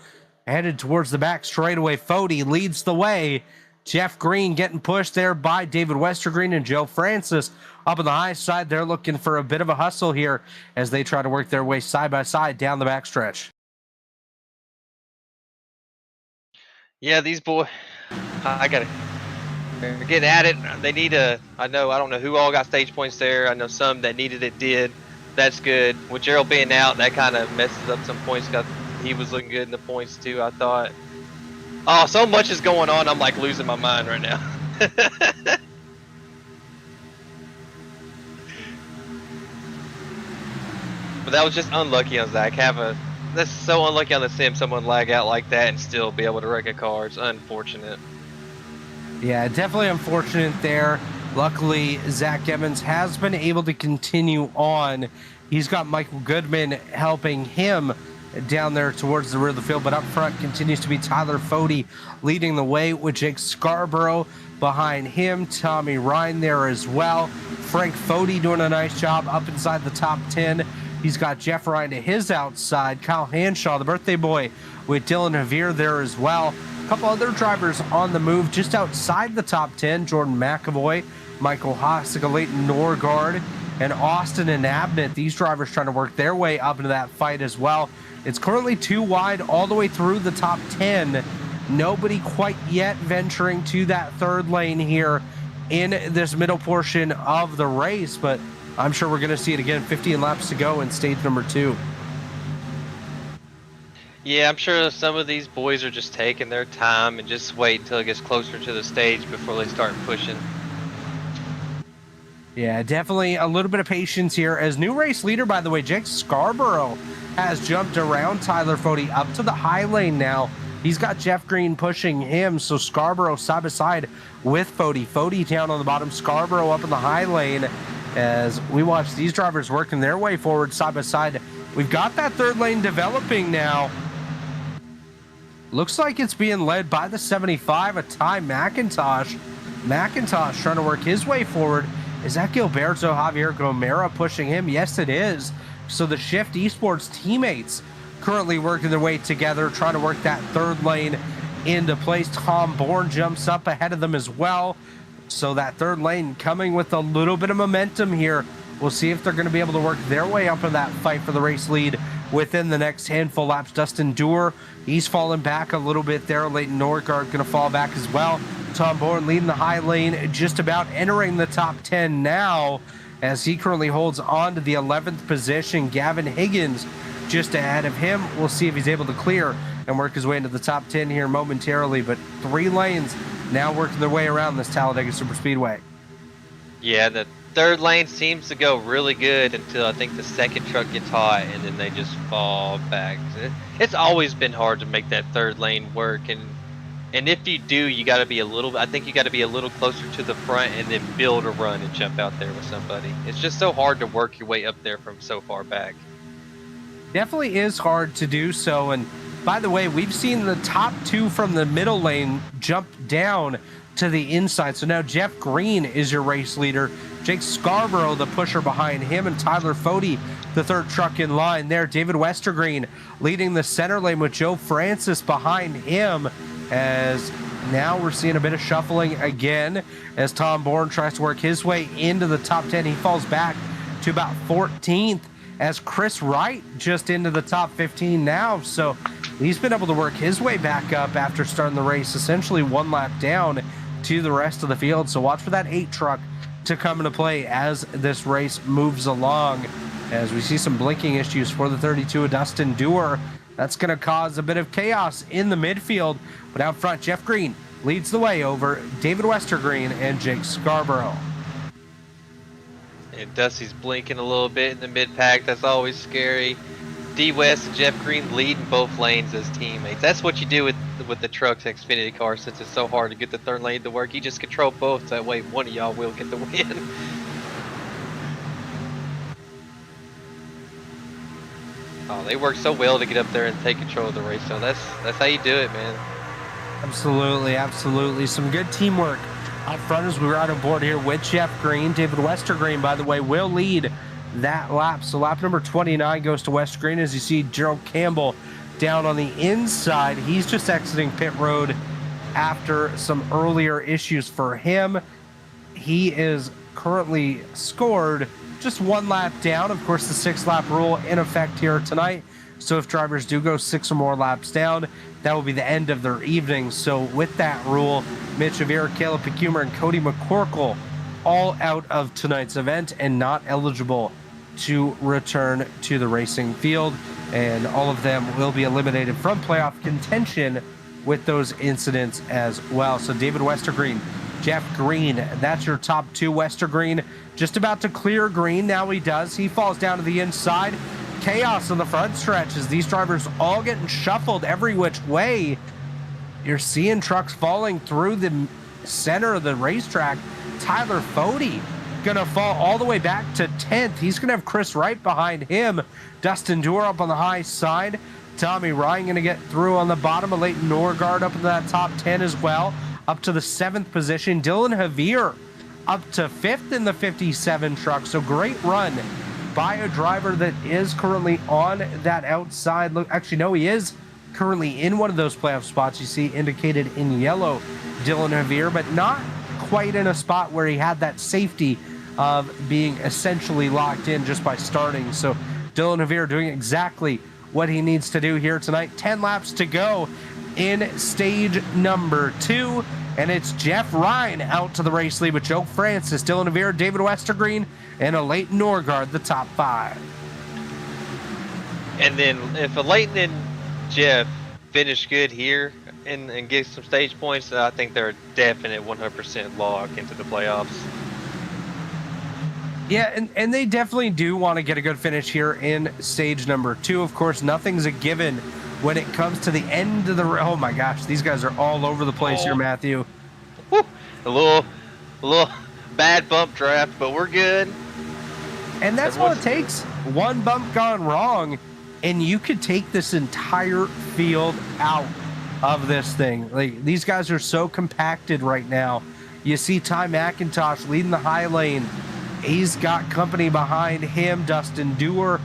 headed towards the back straightaway. Fode leads the way. Jeff Green getting pushed there by David Westergreen and Joe Francis up on the high side. They're looking for a bit of a hustle here as they try to work their way side by side down the backstretch. Yeah, these boys, they're getting at it. They need I don't know who all got stage points there. I know some that needed it did. That's good. With Gerald being out, that kind of messes up some points. He was looking good in the points too, I thought. Oh, so much is going on. I'm like losing my mind right now. But that was just unlucky on Zach. That's so unlucky on the sim. Someone lag out like that and still be able to wreck a car. It's unfortunate. Yeah, definitely unfortunate there. Luckily, Zach Evans has been able to continue on. He's got Michael Goodman helping him down there towards the rear of the field, but up front continues to be Tyler Fody leading the way with Jake Scarborough behind him. Tommy Ryan there as well. Frank Fody doing a nice job up inside the top 10. He's got Jeff Ryan to his outside. Kyle Hanshaw, the birthday boy, with Dylan Javier there as well. A couple other drivers on the move just outside the top 10. Jordan McAvoy, Michael Hostica, Leighton Norgard, and Austin and Abnett. These drivers trying to work their way up into that fight as well. It's currently 2 wide all the way through the top 10. Nobody quite yet venturing to that third lane here in this middle portion of the race, but I'm sure we're going to see it again. 15 laps to go in stage number 2. Yeah, I'm sure some of these boys are just taking their time and just wait until it gets closer to the stage before they start pushing. Yeah, definitely a little bit of patience here. As new race leader, by the way, Jake Scarborough has jumped around Tyler Fody up to the high lane now. He's got Jeff Green pushing him, so Scarborough side by side with Fody. Fody down on the bottom, Scarborough up in the high lane as we watch these drivers working their way forward side by side. We've got that third lane developing now. Looks like it's being led by the 75, a Ty McIntosh. McIntosh trying to work his way forward. Is that Gilberto Javier Gomera pushing him? Yes, it is. So the Shift Esports teammates currently working their way together, trying to work that third lane into place. Tom Bourne jumps up ahead of them as well. So that third lane coming with a little bit of momentum here. We'll see if they're going to be able to work their way up in that fight for the race lead within the next handful of laps. Dustin Dewar, he's falling back a little bit there. Leighton Norgard going to fall back as well. Tom Bourne leading the high lane, just about entering the top 10 now as he currently holds on to the 11th position. Gavin Higgins just ahead of him. We'll see if he's able to clear and work his way into the top 10 here momentarily, but 3 lanes now working their way around this Talladega Superspeedway. Yeah, the third lane seems to go really good until I think the second truck gets hot and then they just fall back. It's always been hard to make that third lane work, and if you do, you got to be a little, I think you got to be a little closer to the front and then build a run and jump out there with somebody. It's just so hard to work your way up there from so far back. Definitely is hard to do so. And by the way, we've seen the top 2 from the middle lane jump down to the inside. So now Jeff Green is your race leader. Jake Scarborough, the pusher behind him, and Tyler Fody, the third truck in line there. David Westergreen leading the center lane with Joe Francis behind him, as now we're seeing a bit of shuffling again as Tom Bourne tries to work his way into the top 10. He falls back to about 14th as Chris Wright just into the top 15 now. So he's been able to work his way back up after starting the race essentially 1 lap down to the rest of the field. So watch for that 8 truck to come into play as this race moves along, as we see some blinking issues for the 32 of Dustin Dewar. That's going to cause a bit of chaos in the midfield, but out front Jeff Green leads the way over David Westergreen and Jake Scarborough. And Dusty's blinking a little bit in the mid-pack. That's always scary. D West and Jeff Green leading both lanes as teammates. That's what you do with the trucks and Xfinity cars, since it's so hard to get the third lane to work. You just control both, that way one of y'all will get the win. Oh, they work so well to get up there and take control of the race. So that's how you do it, man. Absolutely, absolutely. Some good teamwork up front as we ride on board here with Jeff Green. David Westergreen, by the way, will lead that lap. So lap number 29 goes to Westergreen, as you see Gerald Campbell down on the inside. He's just exiting pit road after some earlier issues for him. He is currently scored just 1 lap down. Of course, the 6-lap rule in effect here tonight. So if drivers do go 6 or more laps down, that will be the end of their evening. So with that rule, Mitch Avira, Caleb Pecumer, and Cody McCorkle all out of tonight's event and not eligible to return to the racing field. And all of them will be eliminated from playoff contention with those incidents as well. So David Westergreen, Jeff Green, that's your top 2. Westergreen just about to clear green. Now he does. He falls down to the inside. Chaos on the front stretch as these drivers all getting shuffled every which way. You're seeing trucks falling through the center of the racetrack. Tyler Fode gonna fall all the way back to 10th. He's gonna have Chris Wright behind him. Dustin Dewar up on the high side. Tommy Ryan gonna get through on the bottom. Of Leighton Norgard up in that top 10 as well, up to the 7th position. Dylan Javier up to 5th in the 57 truck. So great run by a driver that is currently on that outside. Look, actually, no, he is currently in one of those playoff spots you see indicated in yellow, Dylan Javier, but not quite in a spot where he had that safety of being essentially locked in just by starting. So Dylan Javier doing exactly what he needs to do here tonight. 10 laps to go in stage number 2. And it's Jeff Ryan out to the race lead with Joe Francis, Dylan Javier, David Westergreen, and a Leighton Norgard, the top 5. And then if a Leighton and Jeff finish good here and get some stage points, I think they're a definite 100% lock into the playoffs. Yeah, and they definitely do want to get a good finish here in stage number 2. Of course, nothing's a given when it comes to the end of the... Oh my gosh, these guys are all over the place here, Matthew. Woo. A little bad bump draft, but we're good. And that's all it takes. One bump gone wrong, and you could take this entire field out of this thing. Like, these guys are so compacted right now. You see Ty McIntosh leading the high lane. He's got company behind him. Dustin Dewar,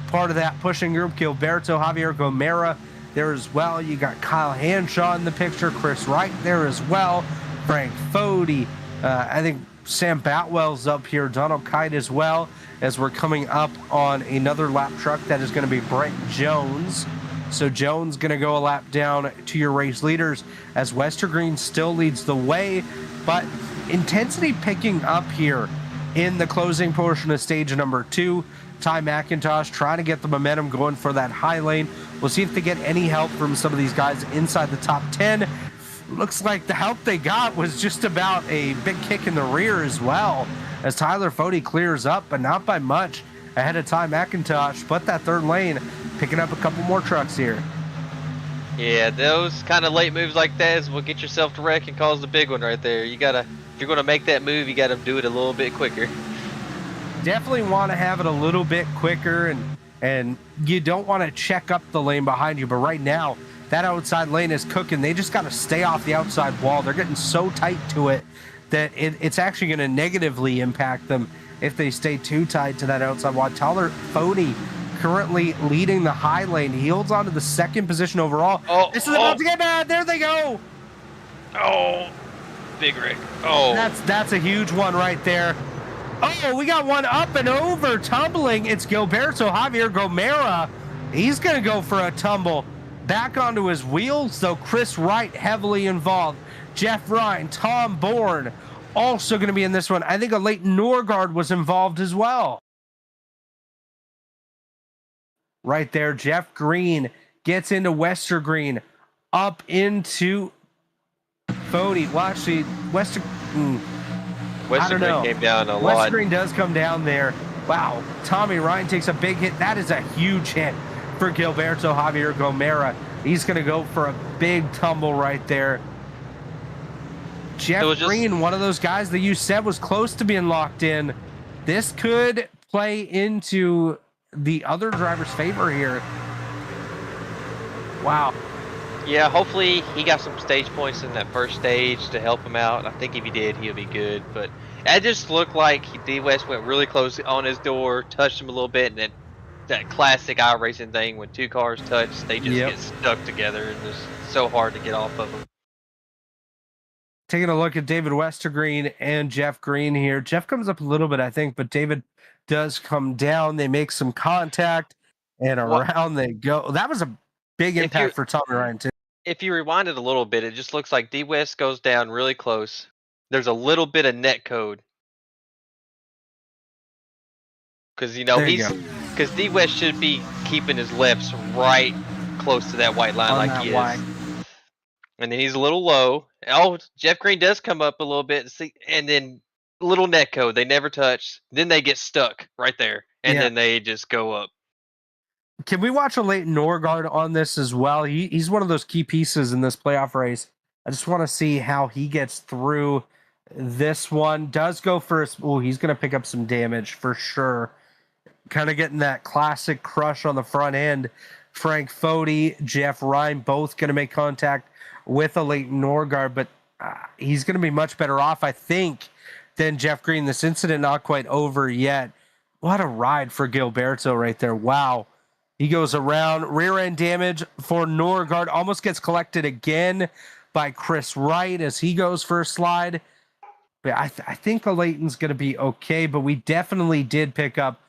part of that pushing group. Gilberto Javier Gomera there as well. You got Kyle Hanshaw in the picture. Chris Wright there as well. Frank Fode. I think Sam Batwell's up here. Donald Kite as well, as we're coming up on another lap truck. That is going to be Brent Jones. So Jones going to go a lap down to your race leaders as Westergreen still leads the way, but intensity picking up here in the closing portion of stage number 2. Ty McIntosh trying to get the momentum going for that high lane. We'll see if they get any help from some of these guys inside the top 10. Looks like the help they got was just about a big kick in the rear as well, as Tyler Fode clears up, but not by much ahead of Ty McIntosh. But that third lane picking up a couple more trucks here. Yeah, those kind of late moves like that is what get yourself to wreck and cause the big one right there. You gotta, if you're gonna make that move, you gotta do it a little bit quicker. Definitely want to have it a little bit quicker, and you don't want to check up the lane behind you. But right now, that outside lane is cooking. They just got to stay off the outside wall. They're getting so tight to it that it's actually going to negatively impact them if they stay too tight to that outside wall. Tyler Fode currently leading the high lane. He holds on to the 2nd position overall. This is about to get bad. There they go. Oh, big wreck. Oh, that's a huge one right there. Oh, we got one up and over, tumbling. It's Gilberto Javier Gomera. He's going to go for a tumble. Back onto his wheels, though. Chris Wright heavily involved. Jeff Ryan, Tom Bourne also going to be in this one. I think a Leighton Norgard was involved as well. Right there, Jeff Green gets into Westergreen, up into Fode. Well, actually, Westergreen came down a lot. Westergreen does come down there. Wow, Tommy Ryan takes a big hit. That is a huge hit for Gilberto Javier Gomera. He's going to go for a big tumble right there. Jeff Green, one of those guys that you said was close to being locked in. This could play into the other driver's favor here. Wow. Yeah, hopefully he got some stage points in that first stage to help him out. I think if he did, he'll be good. But it just looked like D West went really close on his door, touched him a little bit, and then that classic iRacing thing when two cars touch, they just get stuck together, and it's so hard to get off of them. Taking a look at David Westergreen and Jeff Green here. Jeff comes up a little bit, I think, but David does come down. They make some contact, and around they go. That was a big impact for Tommy Ryan, too. If you rewind it a little bit, it just looks like D West goes down really close. There's a little bit of net code. Because, because D West should be keeping his lips right close to that white line like he is. And then he's a little low. Oh, Jeff Green does come up a little bit, and then little net code. They never touch. Then they get stuck right there, and then they just go up. Can we watch a Leighton Norgard on this as well? He's one of those key pieces in this playoff race. I just want to see how he gets through this one. Does go first. Oh, he's going to pick up some damage for sure. Kind of getting that classic crush on the front end. Frank Fody, Jeff Ryan, both going to make contact with a Leighton Norgard, but he's going to be much better off, I think, than Jeff Green. This incident not quite over yet. What a ride for Gilberto right there. Wow. He goes around. Rear end damage for Norgard. Almost gets collected again by Chris Wright as he goes for a slide. But I think the Leighton's going to be okay, but we definitely did pick up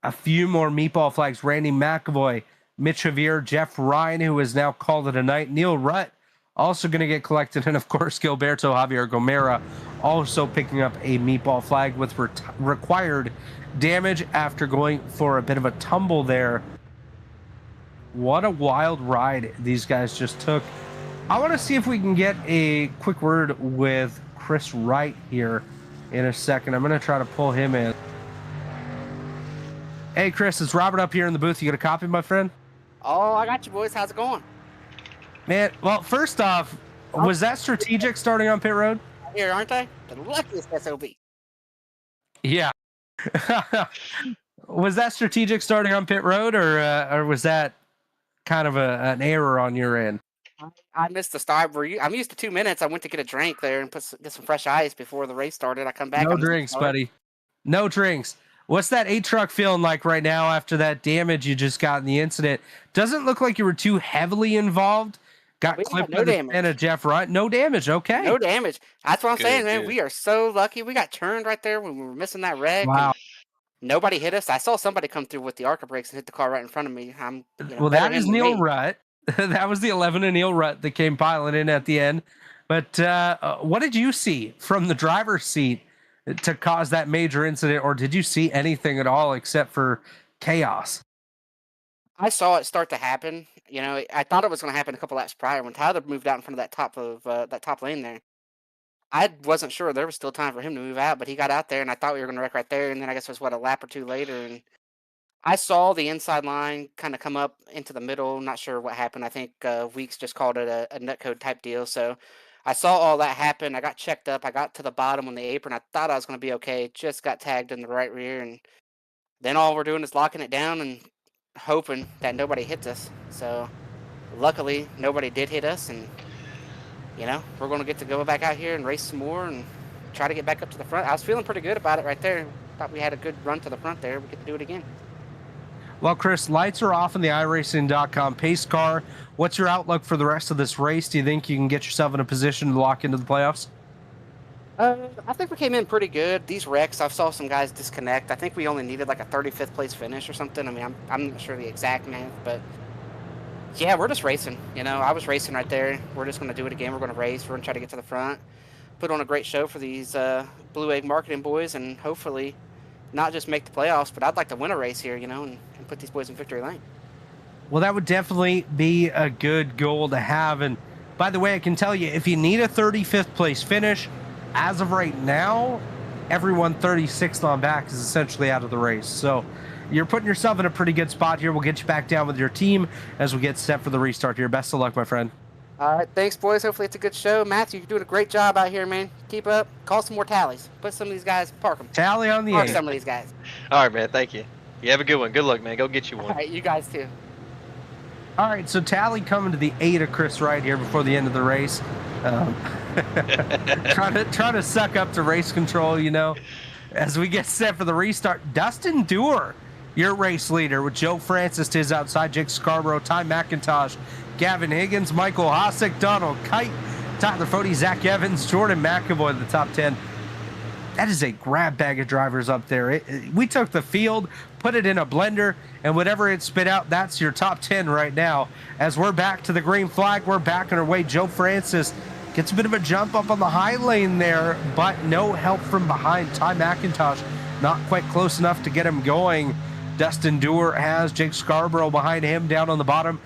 a few more meatball flags. Randy McAvoy, Mitch Javier, Jeff Ryan, who has now called it a night. Neil Rutt also going to get collected. And, of course, Gilberto Javier Gomera also picking up a meatball flag with required damage after going for a bit of a tumble there. What a wild ride these guys just took. I want to see if we can get a quick word with Chris Wright here in a second. I'm going to try to pull him in. Hey, Chris, it's Robert up here in the booth. You got a copy, my friend? Oh, I got you, boys. How's it going? Man, well, first off, was that strategic starting on pit road? Here, aren't they? The luckiest SOB. Yeah. Was that strategic starting on pit road, or was that kind of an error on your end? I missed the start. I'm used to 2 minutes. I went to get a drink there and get some fresh ice before the race started. I come back. No drinks, buddy. No drinks. What's that 8 truck feeling like right now after that damage you just got in the incident? Doesn't look like you were too heavily involved. Got clipped by the fan of Jeff Wright. No damage. Okay. No damage. That's what I'm saying, man. We are so lucky. We got turned right there when we were missing that wreck. Wow. Nobody hit us. I saw somebody come through with the ARCA brakes and hit the car right in front of me. Well, that is Neil Rutt. That was the 11 of Neil Rutt that came piling in at the end. But what did you see from the driver's seat to cause that major incident, or did you see anything at all except for chaos? I saw it start to happen. I thought it was going to happen a couple laps prior when Tyler moved out in front of that top lane there. I wasn't sure there was still time for him to move out, but he got out there, and I thought we were going to wreck right there. And then I guess it was a lap or two later, and I saw the inside line kind of come up into the middle. Not sure what happened. I think Weeks just called it a netcode type deal. So I saw all that happen. I got checked up. I got to the bottom on the apron. I thought I was going to be okay. Just got tagged in the right rear, and then all we're doing is locking it down and hoping that nobody hits us. So luckily, nobody did hit us, and we're going to get to go back out here and race some more and try to get back up to the front. I was feeling pretty good about it right there. Thought we had a good run to the front there. We get to do it again. Well, Chris, lights are off in the iRacing.com pace car. What's your outlook for the rest of this race? Do you think you can get yourself in a position to lock into the playoffs? I think we came in pretty good. These wrecks, I saw some guys disconnect. I think we only needed like a 35th place finish or something. I mean, I'm not sure the exact math, but yeah, we're just racing. I was racing right there. We're just going to do it again. We're going to race. We're going to try to get to the front, put on a great show for these Blue Egg marketing boys, and hopefully not just make the playoffs, but I'd like to win a race here, and put these boys in victory lane. Well, that would definitely be a good goal to have. And by the way, I can tell you, if you need a 35th place finish, as of right now, everyone 36th on back is essentially out of the race. So you're putting yourself in a pretty good spot here. We'll get you back down with your team as we get set for the restart here. Best of luck, my friend. All right, thanks, boys. Hopefully it's a good show. Matthew, you're doing a great job out here, man. Keep up. Call some more tallies. Put some of these guys, park them. Tally on the Park 8. some of these guys. All right, man. Thank you. You have a good one. Good luck, man. Go get you one. All right, you guys too. All right, so Tally coming to the 8 of Chris Wright here before the end of the race. Trying to suck up to race control, as we get set for the restart. Dustin Dewar, your race leader, with Joe Francis to his outside, Jake Scarborough, Ty McIntosh, Gavin Higgins, Michael Hossack, Donald Kite, Tyler Fode, Zach Evans, Jordan McAvoy, the top 10. That is a grab bag of drivers up there. We took the field, put it in a blender, and whatever it spit out, that's your top 10 right now. As we're back to the green flag, we're back on our way. Joe Francis gets a bit of a jump up on the high lane there, but no help from behind. Ty McIntosh not quite close enough to get him going. Dustin Dewar has Jake Scarborough behind him down on the bottom.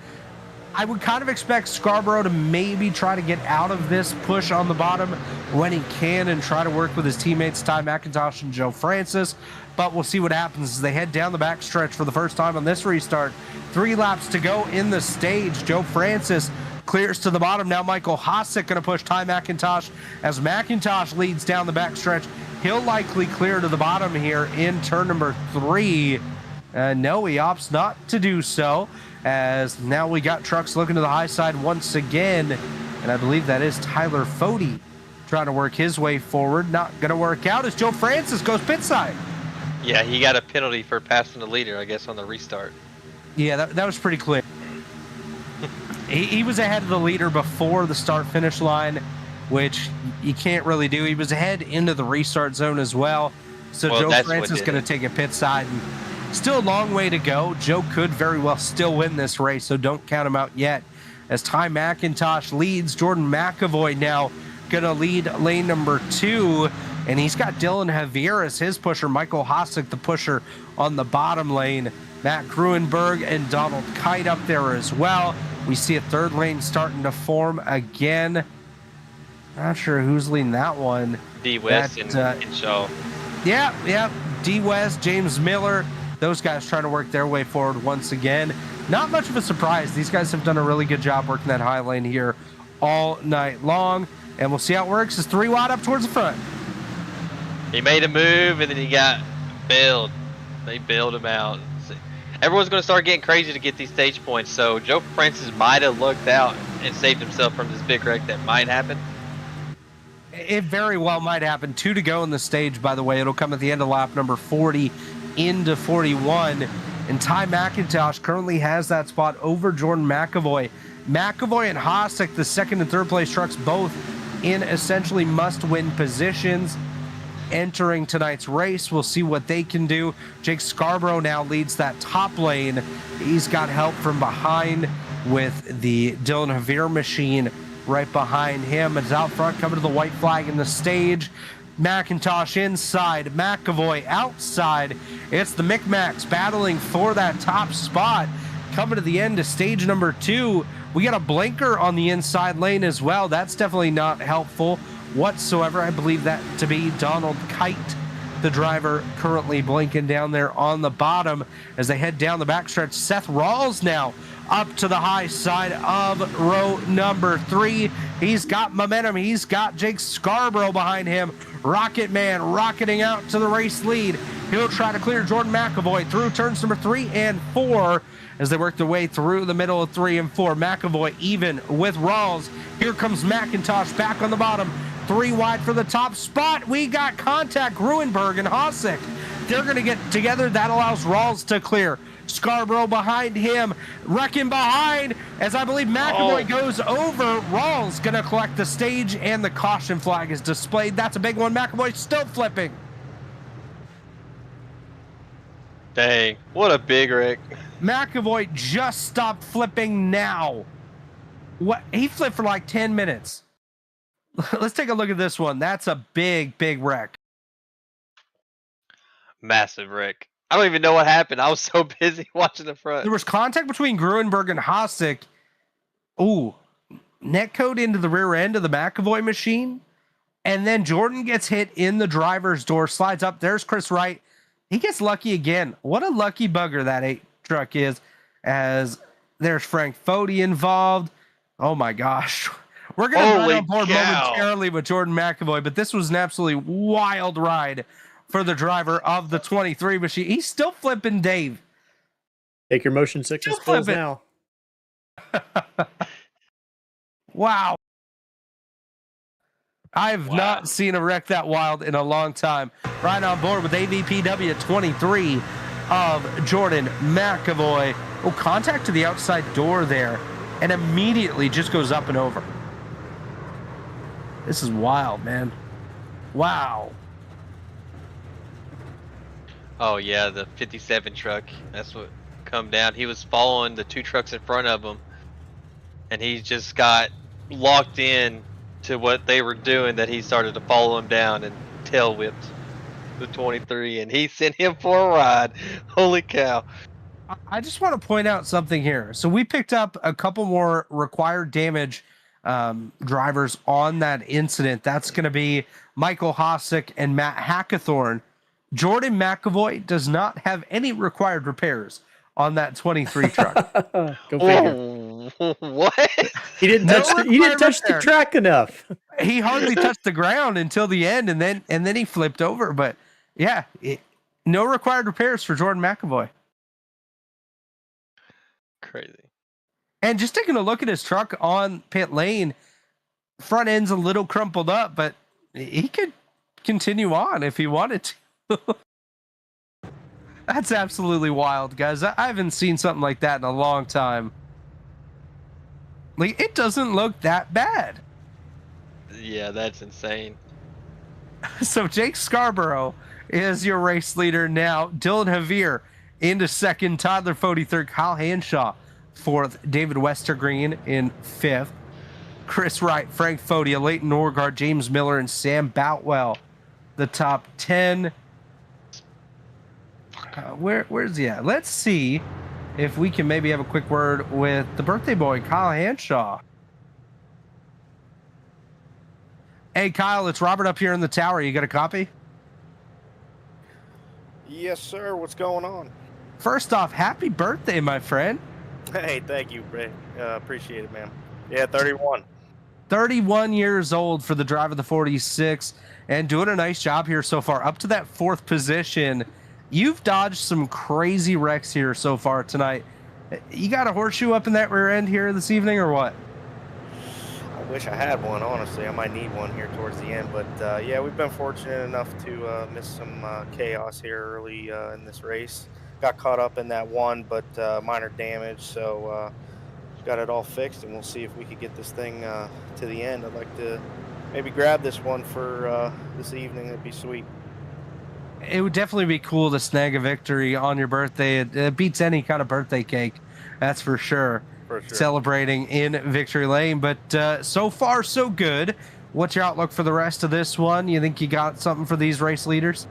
I would kind of expect Scarborough to maybe try to get out of this push on the bottom when he can and try to work with his teammates, Ty McIntosh and Joe Francis. But we'll see what happens as they head down the backstretch for the first time on this restart. 3 laps to go in the stage. Joe Francis clears to the bottom. Now Michael Hosick going to push Ty McIntosh as McIntosh leads down the backstretch. He'll likely clear to the bottom here in turn number 3. No, he opts not to do so, as now we got trucks looking to the high side once again, and I believe that is Tyler Fode trying to work his way forward. Not going to work out as Joe Francis goes pit side. Yeah, he got a penalty for passing the leader, I guess, on the restart. Yeah, that was pretty clear. he was ahead of the leader before the start-finish line, which you can't really do. He was ahead into the restart zone as well, so Joe Francis is going to take a pit side. And still a long way to go. Joe could very well still win this race, so don't count him out yet. As Ty McIntosh leads, Jordan McAvoy now going to lead lane number 2, and he's got Dylan Javier as his pusher, Michael Hosick the pusher on the bottom lane, Matt Gruenberg and Donald Kite up there as well. We see a third lane starting to form again. Not sure who's leading that one. D West and Shaw. Yeah, D West, James Miller, those guys trying to work their way forward once again. Not much of a surprise. These guys have done a really good job working that high lane here all night long. And we'll see how it works as 3 wide up towards the front. He made a move and then he got bailed. They bailed him out. Everyone's going to start getting crazy to get these stage points. So Joe Francis might have looked out and saved himself from this big wreck that might happen. It very well might happen. 2 to go in the stage, by the way. It'll come at the end of lap number 40 into 41. And Ty McIntosh currently has that spot over Jordan McAvoy. McAvoy and Hosick, the second and third place trucks, both in essentially must-win positions entering tonight's race. We'll see what they can do. Jake Scarborough now leads that top lane. He's got help from behind with the Dylan Javier machine right behind him. It's out front, coming to the white flag in the stage. McIntosh inside, McAvoy outside. It's the Micmacs battling for that top spot. Coming to the end of stage number 2. We got a blinker on the inside lane as well. That's definitely not helpful whatsoever. I believe that to be Donald Kite, the driver currently blinking down there on the bottom as they head down the backstretch. Seth Rawls now up to the high side of row number 3. He's got momentum. He's got Jake Scarborough behind him. Rocket Man rocketing out to the race lead. He'll try to clear Jordan McAvoy through turns number 3 and 4 as they work their way through the middle of 3 and 4. McAvoy even with Rawls. Here comes McIntosh back on the bottom. 3 wide for the top spot. We got contact. Gruenberg and Hosick. They're going to get together. That allows Rawls to clear. Scarborough behind him, wrecking behind as I believe McAvoy goes over. Rawls going to collect the stage and the caution flag is displayed. That's a big one. McAvoy still flipping. Dang, what a big wreck. McAvoy just stopped flipping now. What? He flipped for like 10 minutes. Let's take a look at this one. That's a big wreck. Massive wreck. I don't even know what happened. I was so busy watching the front. There was contact between Gruenberg and Hosick. Ooh, netcode into the rear end of the McAvoy machine. And then Jordan gets hit in the driver's door, slides up. There's Chris Wright. He gets lucky again. What a lucky bugger that 8 truck is, as there's Frank Fode involved. Oh my gosh. We're going to run on board momentarily with Jordan McAvoy, but this was an absolutely wild ride for the driver of the 23 machine. He's still flipping, Dave. Take your motion sickness pills now. Wow. I've not seen a wreck that wild in a long time. Right on board with AVPW 23 of Jordan McAvoy. Oh, contact to the outside door there, and immediately just goes up and over. This is wild, man. Wow. Oh yeah, the 57 truck. That's what come down. He was following the 2 trucks in front of him, and he just got locked in to what they were doing. That he started to follow him down and tail whipped the 23, and he sent him for a ride. Holy cow! I just want to point out something here. So we picked up a couple more required damage drivers on that incident. That's going to be Michael Hosick and Matt Hackathorn. Jordan McAvoy does not have any required repairs on that 23 truck. Go figure. Oh, what? He didn't touch. He didn't touch the track enough. He hardly touched the ground until the end, and then he flipped over. But yeah, no required repairs for Jordan McAvoy. Crazy. And just taking a look at his truck on pit lane, front end's a little crumpled up, but he could continue on if he wanted to. That's absolutely wild, guys. I haven't seen something like that in a long time. Like, it doesn't look that bad. Yeah, that's insane. So Jake Scarborough is your race leader now. Dylan Javier into second. Tyler Fode third. Kyle Hanshaw fourth. David Westergreen in fifth. Chris Wright, Frank Fodia, Leighton Norgard, James Miller, and Sam Boutwell. The top 10. Where's he at? Let's see if we can maybe have a quick word with the birthday boy, Kyle Hanshaw. Hey, Kyle, it's Robert up here in the tower. You got a copy? Yes, sir. What's going on? First off, happy birthday, my friend. Hey, thank you, Ray. Appreciate it, man. Yeah, 31. 31 years old for the drive of the 46 and doing a nice job here so far. Up to that fourth position. You've dodged some crazy wrecks here so far tonight. You got a horseshoe up in that rear end here this evening or what? I wish I had one, honestly. I might need one here towards the end. But, yeah, we've been fortunate enough to miss some chaos here early in this race. Got caught up in that one, but minor damage. So got it all fixed, and we'll see if we could get this thing to the end. I'd like to maybe grab this one for this evening. It'd be sweet. It would definitely be cool to snag a victory on your birthday. It beats any kind of birthday cake, that's for sure. For sure. Celebrating in Victory Lane, but so far so good. What's your outlook for the rest of this one? You think you got something for these race leaders?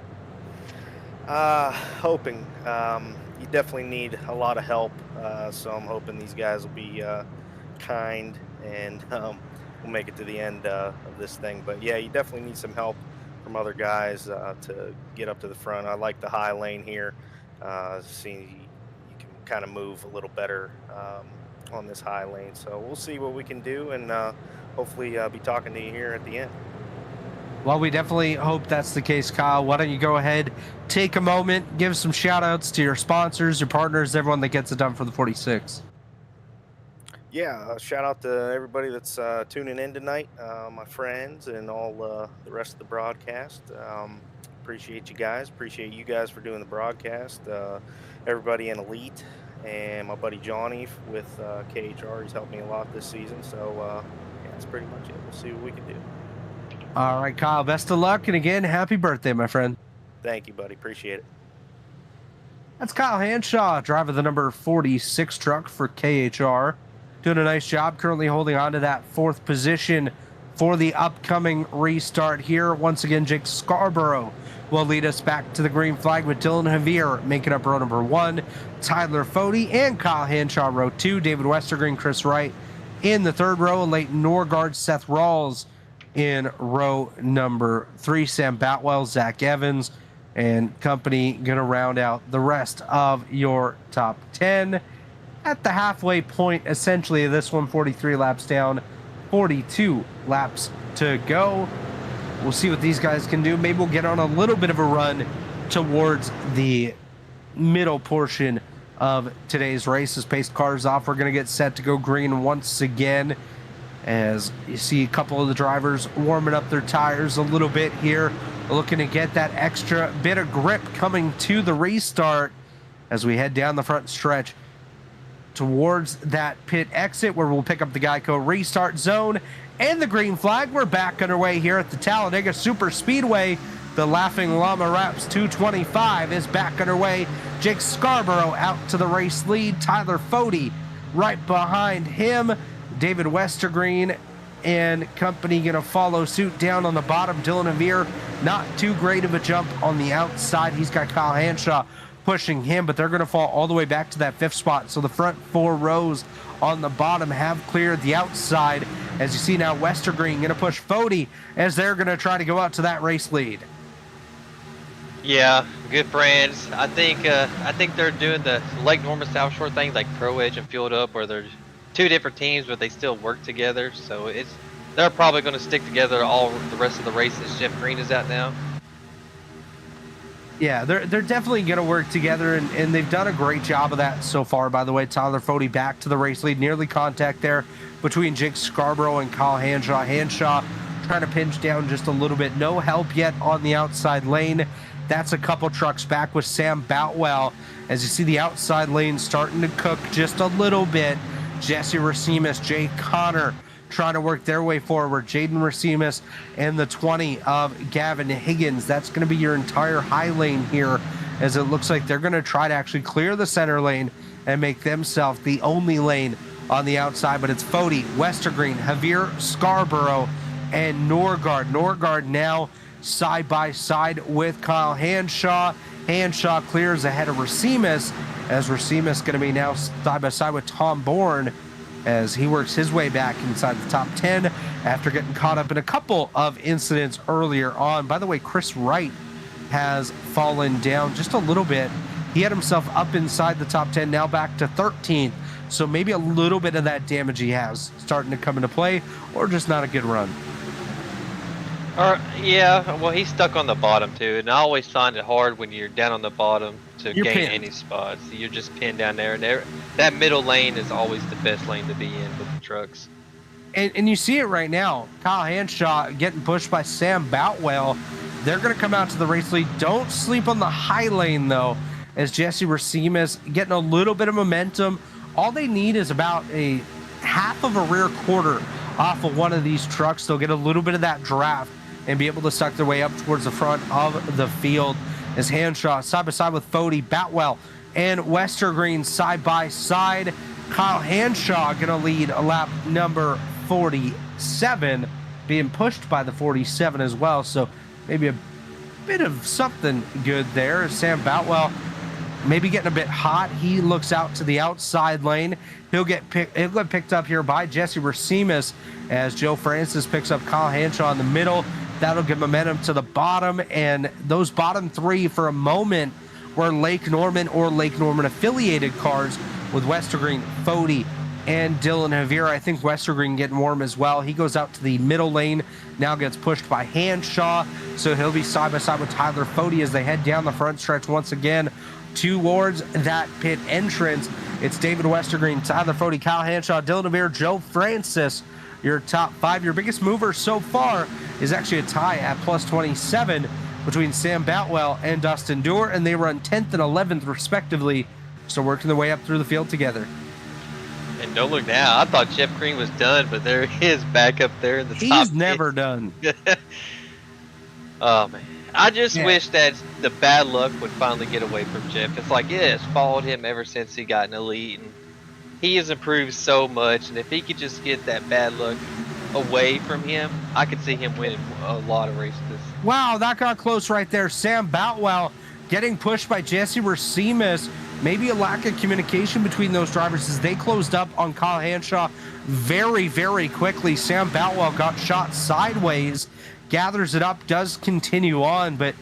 Hoping. You definitely need a lot of help, so I'm hoping these guys will be kind and we'll make it to the end of this thing. But yeah, you definitely need some help from other guys to get up to the front. I like the high lane here. See, you can kind of move a little better on this high lane. So we'll see what we can do, and hopefully be talking to you here at the end. Well, we definitely hope that's the case, Kyle. Why don't you go ahead, take a moment, give some shout outs to your sponsors, your partners, everyone that gets it done for the 46. Yeah, shout out to everybody that's tuning in tonight, my friends and all the rest of the broadcast. Appreciate you guys. Appreciate you guys for doing the broadcast. Everybody in Elite and my buddy Johnny with KHR. He's helped me a lot this season. So, yeah, that's pretty much it. We'll see what we can do. All right, Kyle, best of luck. And again, happy birthday, my friend. Thank you, buddy. Appreciate it. That's Kyle Hanshaw, driver of the number 46 truck for KHR. Doing a nice job, currently holding on to that fourth position for the upcoming restart here. Once again, Jake Scarborough will lead us back to the green flag with Dylan Javier making up row number 1, Tyler Fode and Kyle Hanshaw row 2, David Westergreen, Chris Wright in the third row, Leighton Norgard, Seth Rawls in row number 3, Sam Boutwell, Zach Evans, and company going to round out the rest of your top 10. At the halfway point, essentially, this one, 43 laps down, 42 laps to go. We'll see what these guys can do. Maybe we'll get on a little bit of a run towards the middle portion of today's race. As pace cars off, we're going to get set to go green once again. As you see a couple of the drivers warming up their tires a little bit here, looking to get that extra bit of grip coming to the restart as we head down the front stretch towards that pit exit where we'll pick up the Geico restart zone and the green flag. We're back underway here at the Talladega Super Speedway. The Laughing Llama Wrapz 225 is back underway. Jake Scarborough out to the race lead. Tyler Fody right behind him. David Westergreen and company going to follow suit down on the bottom. Dylan Havier, not too great of a jump on the outside. He's got Kyle Hanshaw pushing him, but they're going to fall all the way back to that 5th spot. So the front 4 rows on the bottom have cleared the outside. As you see now, Westergreen going to push Fody as they're going to try to go out to that race lead. Yeah, good friends. I think they're doing the Lake Norman South Shore thing, like Pro Edge and Field Up, where they're 2 different teams, but they still work together. So they're probably going to stick together all the rest of the races. Jeff Green is out now. Yeah, they're definitely going to work together, and they've done a great job of that so far, by the way. Tyler Fody back to the race lead. Nearly contact there between Jake Scarborough and Kyle Hanshaw. Hanshaw trying to pinch down just a little bit. No help yet on the outside lane. That's a couple trucks back with Sam Boutwell. As you see the outside lane starting to cook just a little bit. Jesse Racimus, Jay Connor trying to work their way forward. Jaden Racimus and the 20 of Gavin Higgins. That's going to be your entire high lane here, as it looks like they're going to try to actually clear the center lane and make themselves the only lane on the outside. But it's Fody, Westergreen, Javier Scarborough, and Norgard. Norgard now side by side with Kyle Hanshaw. Hanshaw clears ahead of Racimus, as Racimus going to be now side by side with Tom Bourne as he works his way back inside the top 10 after getting caught up in a couple of incidents earlier on. By the way, Chris Wright has fallen down just a little bit. He had himself up inside the top 10, now back to 13th. So maybe a little bit of that damage he has starting to come into play, or just not a good run. Yeah, well, he's stuck on the bottom too, and I always find it hard when you're down on the bottom to You're gain pinned. any spots. You're just pinned down there, and that middle lane is always the best lane to be in with the trucks. And you see it right now. Kyle Hanshaw getting pushed by Sam Boutwell. They're going to come out to the race lead. Don't sleep on the high lane, though, as Jesse Racimus getting a little bit of momentum. All they need is about a half of a rear quarter off of one of these trucks. They'll get a little bit of that draft and be able to suck their way up towards the front of the field. As Hanshaw side by side with Fody, Boutwell, and Westergreen side by side. Kyle Hanshaw going to lead lap number 47, being pushed by the 47 as well. So maybe a bit of something good there. Sam Boutwell maybe getting a bit hot. He looks out to the outside lane. He'll get picked up here by Jesse Racimus as Joe Francis picks up Kyle Hanshaw in the middle. That'll give momentum to the bottom, and those bottom 3 for a moment were Lake Norman or Lake Norman affiliated cars with Westergreen, Fody, and Dylan Havier. I think Westergreen getting warm as well. He goes out to the middle lane, now gets pushed by Hanshaw, so he'll be side by side with Tyler Fody as they head down the front stretch once again towards that pit entrance. It's David Westergreen, Tyler Fody, Kyle Hanshaw, Dylan Havier, Joe Francis. Your top 5. Your biggest mover so far is actually a tie at plus 27 between Sam Boutwell and Dustin Dewar, and they run 10th and 11th respectively, so working their way up through the field together. And don't look now. I thought Jeff Green was done, but there he is back up there in the top. He's never done. Oh, man. I just wish that the bad luck would finally get away from Jeff. It's like, it's followed him ever since he got an elite, and he has improved so much, and if he could just get that bad luck away from him, I could see him winning a lot of races. Wow, that got close right there. Sam Boutwell getting pushed by Jesse Racimus. Maybe a lack of communication between those drivers as they closed up on Kyle Hanshaw very, very quickly. Sam Boutwell got shot sideways, gathers it up, does continue on, but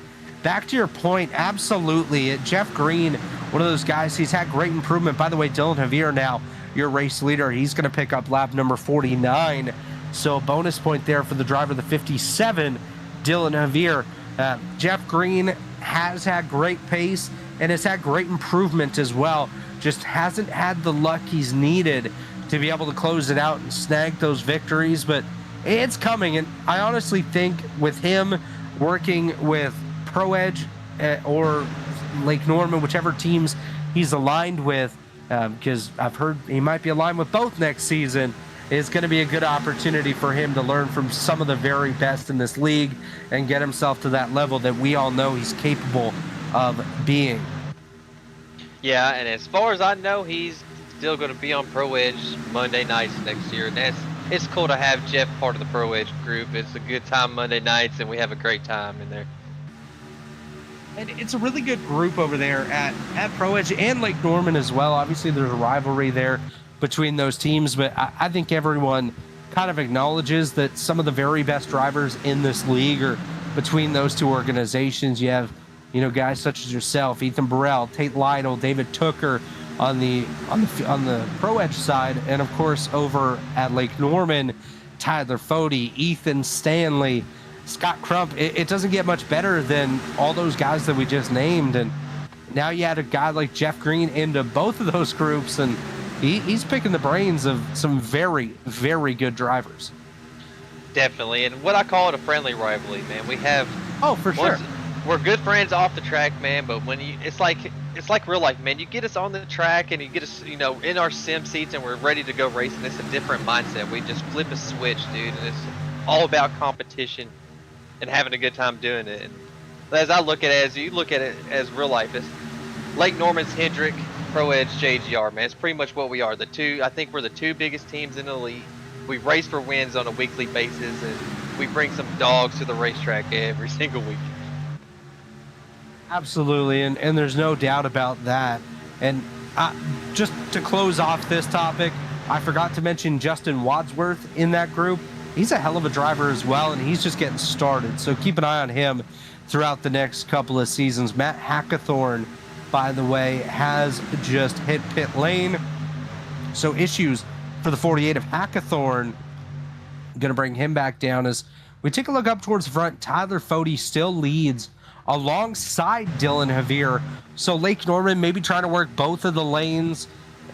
back to your point, absolutely. Jeff Green, one of those guys, he's had great improvement. By the way, Dylan Havier now your race leader. He's going to pick up lap number 49. So a bonus point there for the driver of the 57, Dylan Havier. Jeff Green has had great pace and has had great improvement as well. Just hasn't had the luck he's needed to be able to close it out and snag those victories, but it's coming. And I honestly think with him working with Pro Edge or Lake Norman, whichever teams he's aligned with, because I've heard he might be aligned with both next season, is going to be a good opportunity for him to learn from some of the very best in this league and get himself to that level that we all know he's capable of being. Yeah, and as far as I know, he's still going to be on Pro Edge Monday nights next year, and it's cool to have Jeff part of the Pro Edge group. It's a good time Monday nights, and we have a great time in there. And it's a really good group over there at Pro Edge and Lake Norman as well. Obviously, there's a rivalry there between those teams, but I think everyone kind of acknowledges that some of the very best drivers in this league are between those two organizations. You have, guys such as yourself, Ethan Burrell, Tate Lytle, David Tooker on the Pro Edge side, and of course over at Lake Norman, Tyler Fody, Ethan Stanley, Scott Crump. It doesn't get much better than all those guys that we just named, and now you add a guy like Jeff Green into both of those groups, and he's picking the brains of some very, very good drivers. Definitely, and what I call it a friendly rivalry, man. We have for sure. We're good friends off the track, man. But when it's like real life, man. You get us on the track and you get us, in our sim seats, and we're ready to go racing. It's a different mindset. We just flip a switch, dude, and it's all about competition and having a good time doing it. And as I look at it, as you look at it as real life, it's Lake Norman's Hendrick, Pro Edge, JGR, man. It's pretty much what we are. I think we're the two biggest teams in the league. We race for wins on a weekly basis, and we bring some dogs to the racetrack every single week. Absolutely, and there's no doubt about that. And just to close off this topic, I forgot to mention Justin Wadsworth in that group. He's a hell of a driver as well, and he's just getting started. So keep an eye on him throughout the next couple of seasons. Matt Hackathorn, by the way, has just hit pit lane. So issues for the 48 of Hackathorn. Going to bring him back down as we take a look up towards the front. Tyler Fody still leads alongside Dylan Javier. So Lake Norman maybe trying to work both of the lanes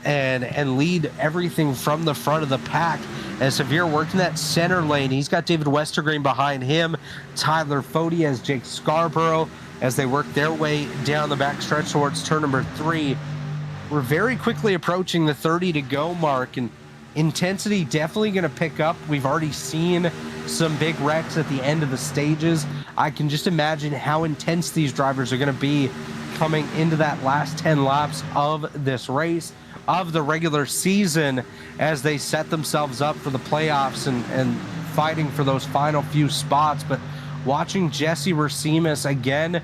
and lead everything from the front of the pack as Javier working that center lane. He's got David Westergreen behind him. Tyler Fody as Jake Scarborough as they work their way down the back stretch towards turn number 3. We're very quickly approaching the 30 to go mark, and intensity definitely going to pick up. We've already seen some big wrecks at the end of the stages. I can just imagine how intense these drivers are going to be coming into that last 10 laps of this race, of the regular season, as they set themselves up for the playoffs and fighting for those final few spots. But watching Jesse Racines again,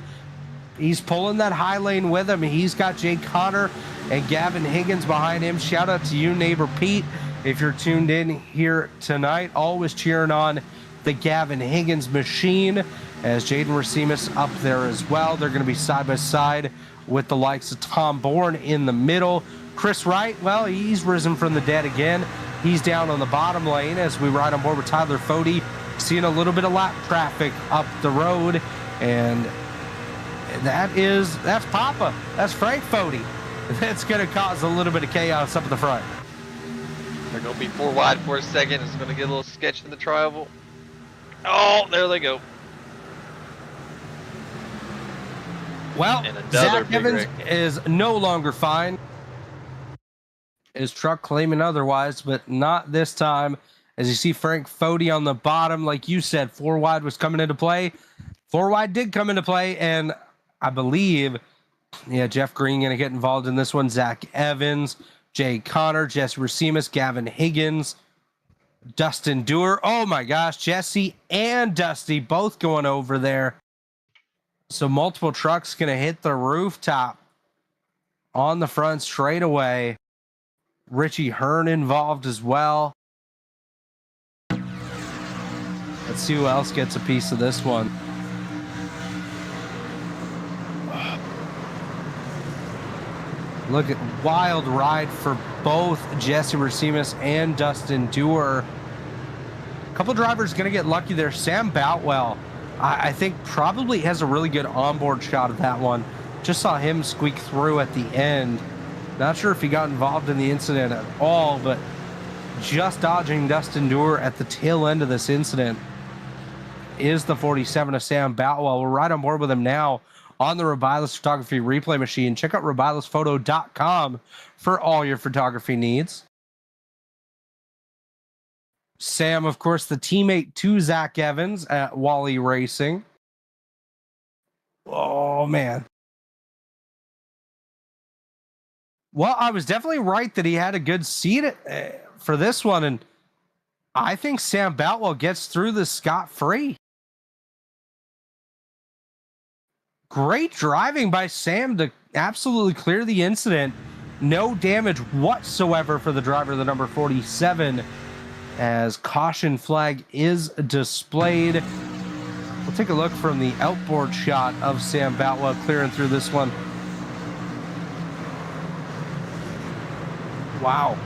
he's pulling that high lane with him. He's got Jay Connor and Gavin Higgins behind him. Shout out to you, neighbor Pete, if you're tuned in here tonight, always cheering on the Gavin Higgins machine, as Jaden Racines up there as well. They're going to be side by side with the likes of Tom Bourne in the middle. Chris Wright, well, he's risen from the dead again. He's down on the bottom lane as we ride on board with Tyler Fody, seeing a little bit of lap traffic up the road, and that's Papa. That's Frank Fody. That's going to cause a little bit of chaos up at the front. They're going to be 4 wide for a second. It's going to get a little sketch in the tribal. Oh, there they go. Well, Zach Evans is no longer fine. His truck claiming otherwise, but not this time. As you see Frank Fody on the bottom, like you said, 4 wide was coming into play. 4 wide did come into play, and I believe, Jeff Green going to get involved in this one. Zach Evans, Jay Connor, Jesse Racines, Gavin Higgins, Dustin Dewar. Oh my gosh, Jesse and Dusty both going over there. So multiple trucks going to hit the rooftop on the front straightaway. Richie Hearn involved as well. Let's see who else gets a piece of this one. Look at wild ride for both Jesse Racines and Dustin Dewar. A couple drivers going to get lucky there. Sam Boutwell, I think, probably has a really good onboard shot of that one. Just saw him squeak through at the end. Not sure if he got involved in the incident at all, but just dodging Dustin Dewar at the tail end of this incident is the 47 of Sam Boutwell. We're right on board with him now on the Robilas Photography Replay Machine. Check out robilasphoto.com for all your photography needs. Sam, of course, the teammate to Zach Evans at Wally Racing. Oh, man. Well, I was definitely right that he had a good seat for this one, and I think Sam Boutwell gets through this scot-free. Great driving by Sam to absolutely clear the incident. No damage whatsoever for the driver of the number 47, as caution flag is displayed. We'll take a look from the outboard shot of Sam Boutwell clearing through this one. Wow.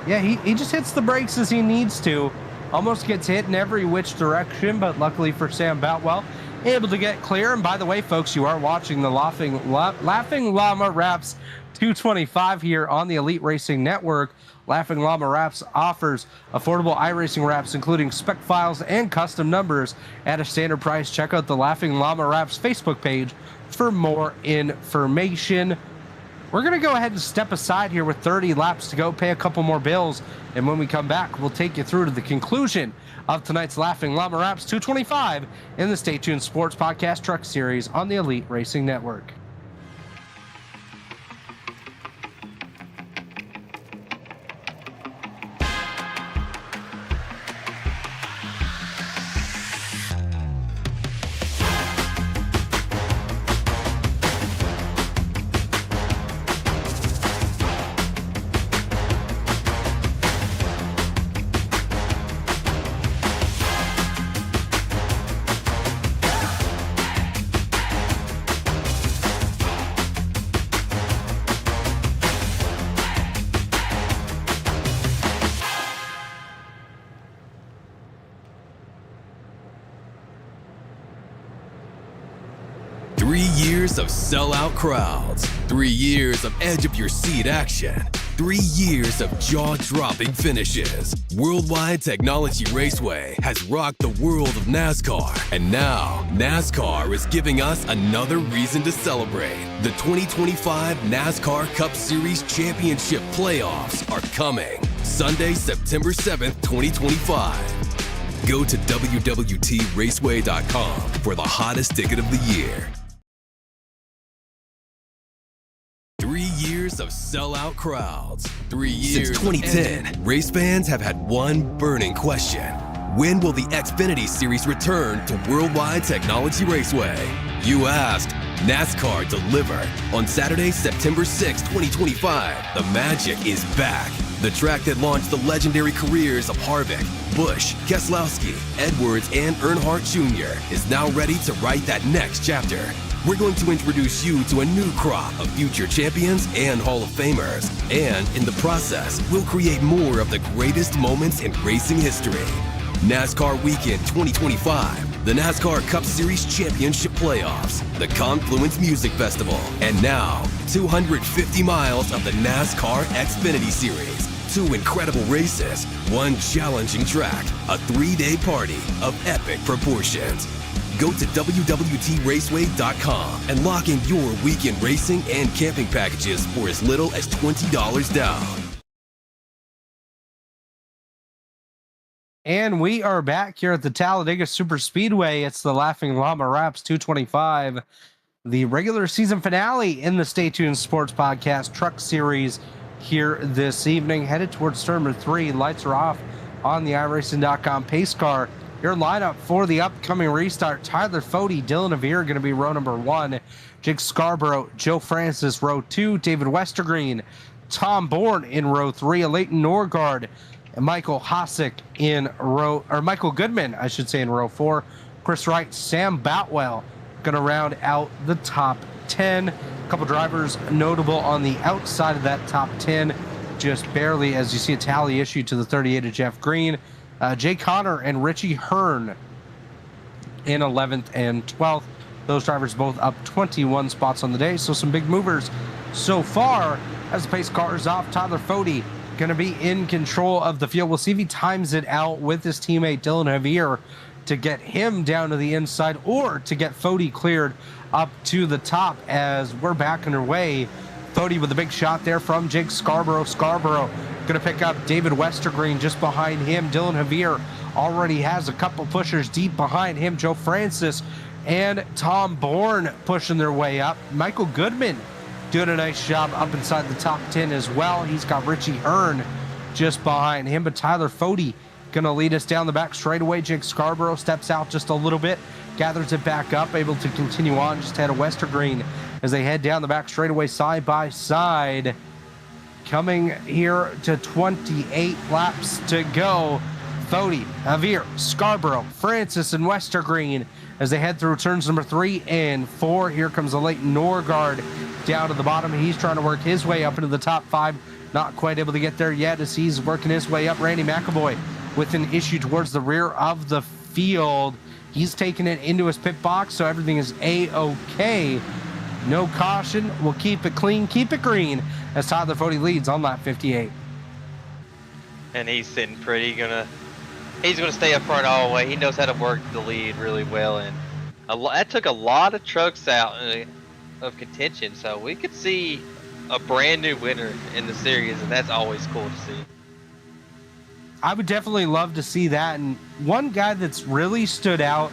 Yeah, he just hits the brakes as he needs to. Almost gets hit in every which direction, but luckily for Sam Boutwell, able to get clear. And by the way, folks, you are watching the Laughing Llama Wrapz 225 here on the Elite Racing Network. Laughing Llama Wrapz offers affordable iRacing wraps, including spec files and custom numbers at a standard price. Check out the Laughing Llama Wrapz Facebook page for more information. We're going to go ahead and step aside here with 30 laps to go, pay a couple more bills, and when we come back, we'll take you through to the conclusion of tonight's Laughing Llama Wrapz 225 in the Stay Tuned Sports Podcast Truck Series on the Elite Racing Network. Of sellout crowds, 3 years of edge of your seat action, 3 years of jaw-dropping finishes. Worldwide Technology Raceway has rocked the world of NASCAR, and now NASCAR is giving us another reason to celebrate. The 2025 NASCAR Cup Series Championship playoffs are coming Sunday, September 7th, 2025. Go to www.raceway.com for the hottest ticket of the year. 3 years of sellout crowds. 3 years. Since 2010, race fans have had one burning question. When will the Xfinity Series return to Worldwide Technology Raceway? You asked, NASCAR delivered. On Saturday, September 6, 2025, the magic is back. The track that launched the legendary careers of Harvick, Busch, Keselowski, Edwards, and Earnhardt Jr. is now ready to write that next chapter. We're going to introduce you to a new crop of future champions and Hall of Famers. And in the process, we'll create more of the greatest moments in racing history. NASCAR Weekend 2025, the NASCAR Cup Series Championship Playoffs, the Confluence Music Festival, and now 250 miles of the NASCAR Xfinity Series. 2 incredible races, 1 challenging track, a 3-day party of epic proportions. Go to www.raceway.com and lock in your weekend racing and camping packages for as little as $20 down. And we are back here at the Talladega Superspeedway. It's the Laughing Llama Wrapz 225, the regular season finale in the Stay Tuned Sports Podcast Truck Series here this evening. Headed towards turn number 3. Lights are off on the iRacing.com pace car. Your lineup for the upcoming restart: Tyler Fode, Dylan Avere going to be row number 1, Jake Scarborough, Joe Francis row 2, David Westergreen, Tom Bourne in row 3, Leighton Norgard, and Michael Hosick in Michael Goodman, I should say, in row 4. Chris Wright, Sam Boutwell going to round out the top 10. A couple drivers notable on the outside of that top 10, just barely, as you see a tally issued to the 38 of Jeff Green. Jay Connor and Richie Hearn in 11th and 12th. Those drivers both up 21 spots on the day, so some big movers so far. As the pace car is off, Tyler Fode going to be in control of the field. We'll see if he times it out with his teammate Dylan Avere to get him down to the inside, or to get Fode cleared up to the top, as we're back underway Fody with a big shot there from Jake Scarborough. Scarborough going to pick up David Westergreen just behind him. Dylan Javier already has a couple pushers deep behind him. Joe Francis and Tom Bourne pushing their way up. Michael Goodman doing a nice job up inside the top 10 as well. He's got Richie Hearn just behind him, but Tyler Fody going to lead us down the back straightaway. Jake Scarborough steps out just a little bit, gathers it back up, able to continue on just ahead of Westergreen as they head down the back straightaway side by side. Coming here to 28 laps to go. Fody, Javier, Scarborough, Francis, and Westergreen as they head through turns number 3 and 4. Here comes the Leighton Norgard down to the bottom. He's trying to work his way up into the top 5. Not quite able to get there yet as he's working his way up. Randy McAvoy with an issue towards the rear of the field. He's taking it into his pit box, so everything is A-OK. No caution. We'll keep it clean, keep it green as Tyler Fody leads on lap 58. And he's sitting pretty. He's gonna stay up front all the way. He knows how to work the lead really well, and that took a lot of trucks out of contention. So we could see a brand new winner in the series, and that's always cool to see. I would definitely love to see that. And one guy that's really stood out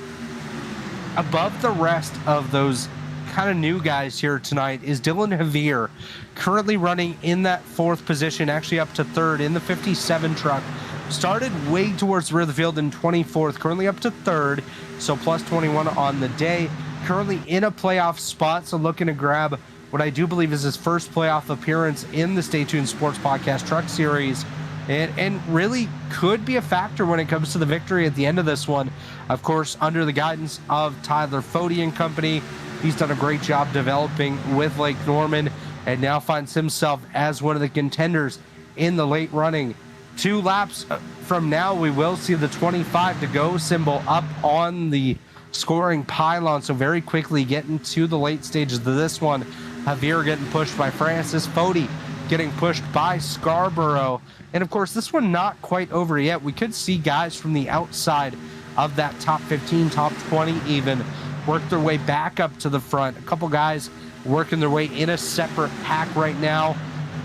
above the rest of those kind of new guys here tonight is Dylan Javier, currently running in that 4th position, actually up to 3rd in the 57 truck. Started way towards the rear of the field in 24th, currently up to 3rd, so plus 21 on the day. Currently in a playoff spot, so looking to grab what I do believe is his first playoff appearance in the Stay Tuned Sports Podcast Truck Series. And really could be a factor when it comes to the victory at the end of this one. Of course, under the guidance of Tyler Fody and company. He's done a great job developing with Lake Norman and now finds himself as one of the contenders in the late running. 2 laps from now, we will see the 25 to go symbol up on the scoring pylon. So very quickly getting to the late stages of this one. Javier getting pushed by Francis. Fody getting pushed by Scarborough. And of course, this one not quite over yet. We could see guys from the outside of that top 15, top 20 even, work their way back up to the front. A couple guys working their way in a separate pack right now.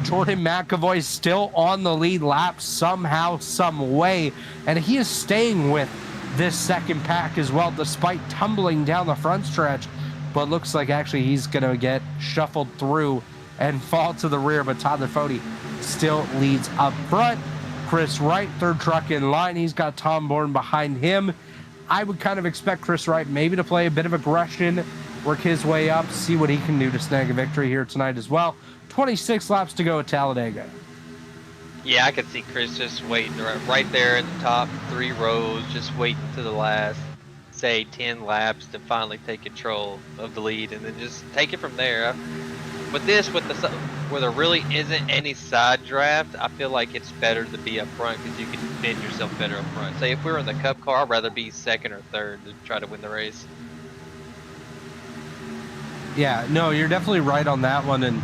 Jordan McAvoy still on the lead lap somehow, some way, and he is staying with this second pack as well, despite tumbling down the front stretch. But looks like actually he's going to get shuffled through and fall to the rear, but Tyler Fody still leads up front. Chris Wright, 3rd truck in line. He's got Tom Bourne behind him. I would kind of expect Chris Wright maybe to play a bit of aggression, work his way up, see what he can do to snag a victory here tonight as well. 26 laps to go at Talladega. Yeah, I could see Chris just waiting right there in the top 3 rows, just waiting to the last, say, 10 laps to finally take control of the lead and then just take it from there. With this, where there really isn't any side draft, I feel like it's better to be up front because you can defend yourself better up front. Say if we were in the Cup car, I'd rather be 2nd or 3rd to try to win the race. Yeah, no, you're definitely right on that one. And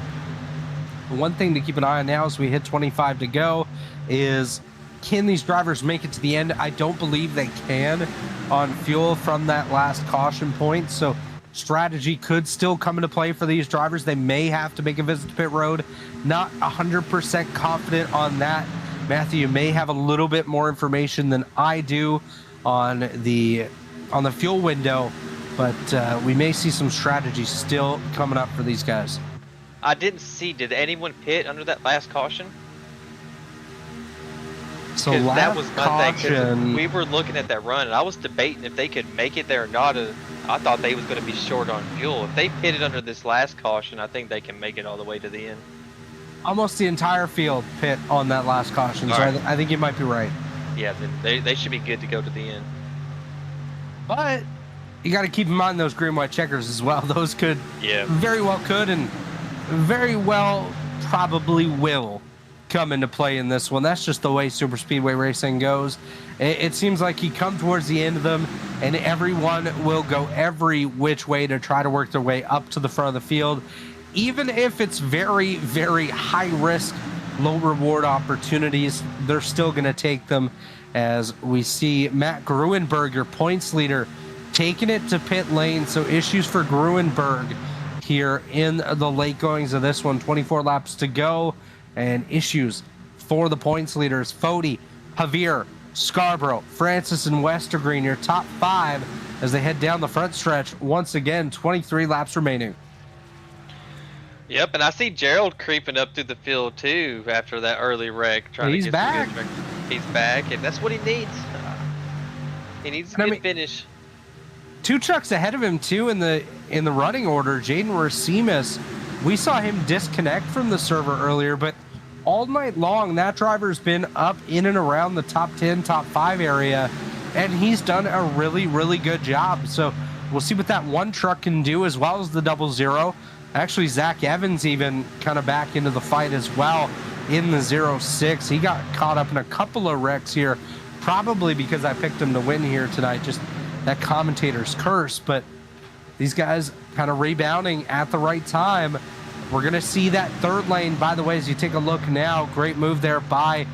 one thing to keep an eye on now as we hit 25 to go is, can these drivers make it to the end? I don't believe they can on fuel from that last caution point. So strategy could still come into play for these drivers. They may have to make a visit to pit road. Not 100% confident on that. Matthew may have a little bit more information than I do on the fuel window, but we may see some strategy still coming up for these guys. I didn't see, did anyone pit under that last caution? So Because last that was my thing. 'Cause caution, we were looking at that run, and I was debating if they could make it there or not. I thought they was going to be short on fuel. If they pitted under this last caution, I think they can make it all the way to the end. almost the entire field pit on that last caution. So All right. I think you might be right. Yeah, then they should be good to go to the end. But you got to keep in mind those green-white checkers as well. Those could Yeah. very well could and very well probably will come into play in this one. That's just the way super speedway racing goes. It seems like you come towards the end of them and everyone will go every which way to try to work their way up to the front of the field, even if it's very, very high risk, low reward opportunities. They're still going to take them, as we see Matt Gruenberg, your points leader, taking it to pit lane. So issues for Gruenberg. here in the late goings of this one. 24 laps to go, and issues for the points leaders. Fody, Javier, Scarborough, Francis, and Westergreen, your top 5 as they head down the front stretch. Once again, 23 laps remaining. Yep, and I see Gerald creeping up through the field too after that early wreck. He's back. He's back, and that's what he needs. He needs a good finish. 2 trucks ahead of him too in the running order. Jaden Racines, we saw him disconnect from the server earlier, but all night long that driver's been up in and around the top 10, top 5 area, and he's done a really, really good job. So we'll see what that one truck can do, as well as the 00. Actually, Zach Evans even kind of back into the fight as well in the 06. He got caught up in a couple of wrecks here, probably because I picked him to win here tonight. Just that commentator's curse. But these guys kind of rebounding at the right time. We're going to see that third lane, by the way, as you take a look now. Great move there by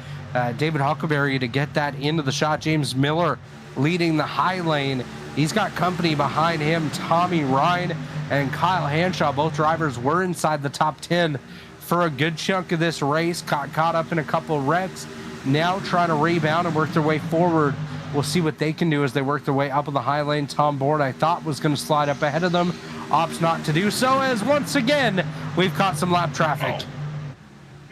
David Huckleberry to get that into the shot. James Miller leading the high lane. He's got company behind him. Tommy Ryan and Kyle Hanshaw, both drivers were inside the top 10 for a good chunk of this race. Caught up in a couple of wrecks. Now trying to rebound and work their way forward. We'll see what they can do as they work their way up in the high lane. Tom Bourne, I thought, was going to slide up ahead of them. Opts not to do so, as once again, we've caught some lap traffic.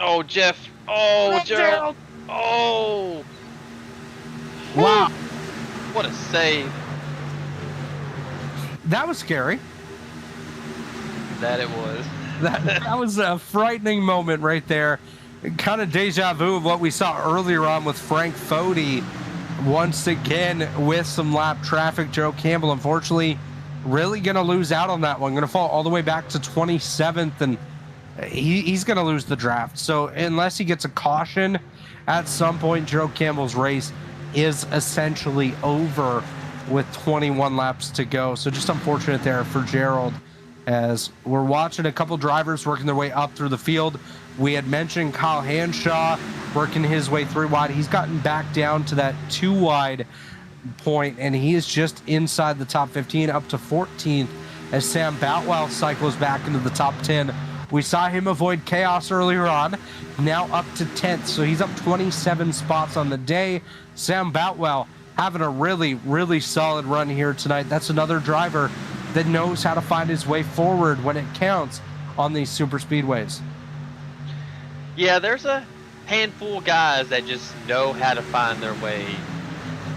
Oh, Jeff. Oh, Gerald. Oh. Wow. What a save. That was scary. That it was. That was a frightening moment right there. Kind of deja vu of what we saw earlier on with Frank Fody. Once again with some lap traffic. Joe Campbell, unfortunately, really going to lose out on that one. Going to fall all the way back to 27th, and he's going to lose the draft. So unless he gets a caution at some point, Joe Campbell's race is essentially over with 21 laps to go. So just unfortunate there for Gerald, as we're watching a couple drivers working their way up through the field. We had mentioned Kyle Hanshaw working his way 3 wide. He's gotten back down to that 2 wide point, and he is just inside the top 15, up to 14th, as Sam Boutwell cycles back into the top 10. We saw him avoid chaos earlier on, now up to 10th, so he's up 27 spots on the day. Sam Boutwell having a really, really solid run here tonight. That's another driver that knows how to find his way forward when it counts on these super speedways. Yeah, there's a handful of guys that just know how to find their way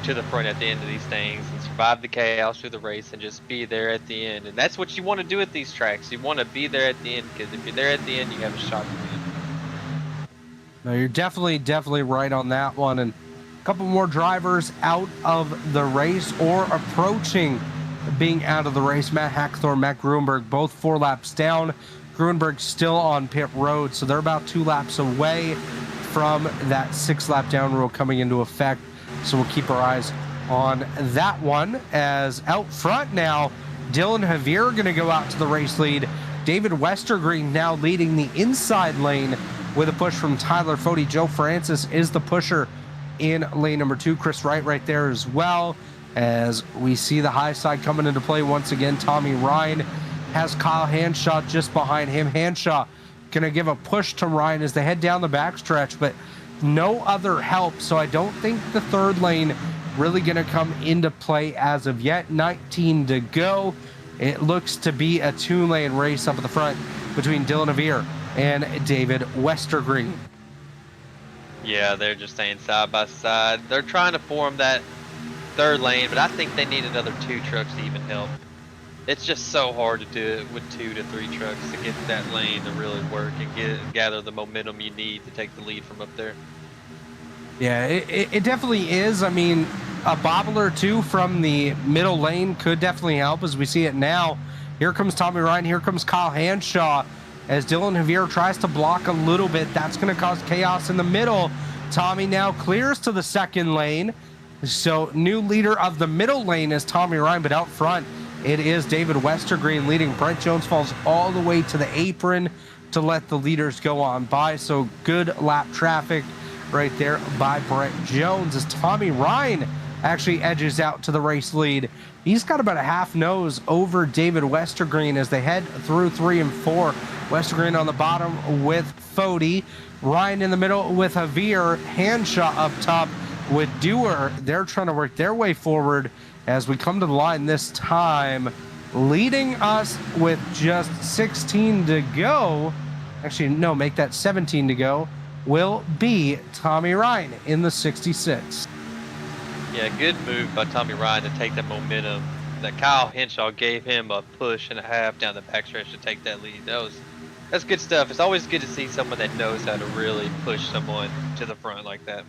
to the front at the end of these things and survive the chaos through the race and just be there at the end. And that's what you want to do at these tracks. You want to be there at the end, because if you're there at the end, you have a shot to win. No, you're definitely right on that one. And a couple more drivers out of the race or approaching being out of the race. Matt Hackthorne, Matt Gruenberg, both 4 laps down. Gruenberg still on pit road, so they're about 2 laps away from that 6-lap down rule coming into effect. So we'll keep our eyes on that one. As out front now, Dylan Javier going to go out to the race lead. David Westergreen now leading the inside lane with a push from Tyler Fody. Joe Francis is the pusher in lane number 2. Chris Wright right there as well. As we see the high side coming into play once again, Tommy Ryan has Kyle Hanshaw just behind him. Hanshaw going to give a push to Ryan as they head down the backstretch, but no other help. So I don't think the third lane really going to come into play as of yet. 19 to go. It looks to be a 2-lane race up at the front between Dylan Javier and David Westergreen. Yeah, they're just staying side by side. They're trying to form that third lane, but I think they need another 2 trucks to even help. It's just so hard to do it with 2 to 3 trucks to get that lane to really work and gather the momentum you need to take the lead from up there. Yeah, it definitely is. I mean, a bobble or 2 from the middle lane could definitely help as we see it now. Here comes Tommy Ryan. Here comes Kyle Hanshaw as Dylan Javier tries to block a little bit. That's going to cause chaos in the middle. Tommy now clears to the second lane. So new leader of the middle lane is Tommy Ryan, but out front it is David Westergreen leading. Brent Jones falls all the way to the apron to let the leaders go on by. So good lap traffic right there by Brent Jones as Tommy Ryan actually edges out to the race lead. He's got about a half nose over David Westergreen as they head through 3 and 4. Westergreen on the bottom with Fody. Ryan in the middle with Javier. Hanshaw up top with Dewar. They're trying to work their way forward as we come to the line this time. Leading us with just 16 to go. Actually, no, make that 17 to go. Will be Tommy Ryan in the 66. Yeah, good move by Tommy Ryan to take that momentum that Kyle Henshaw gave him a push and a half down the backstretch to take that lead. That's good stuff. It's always good to see someone that knows how to really push someone to the front like that.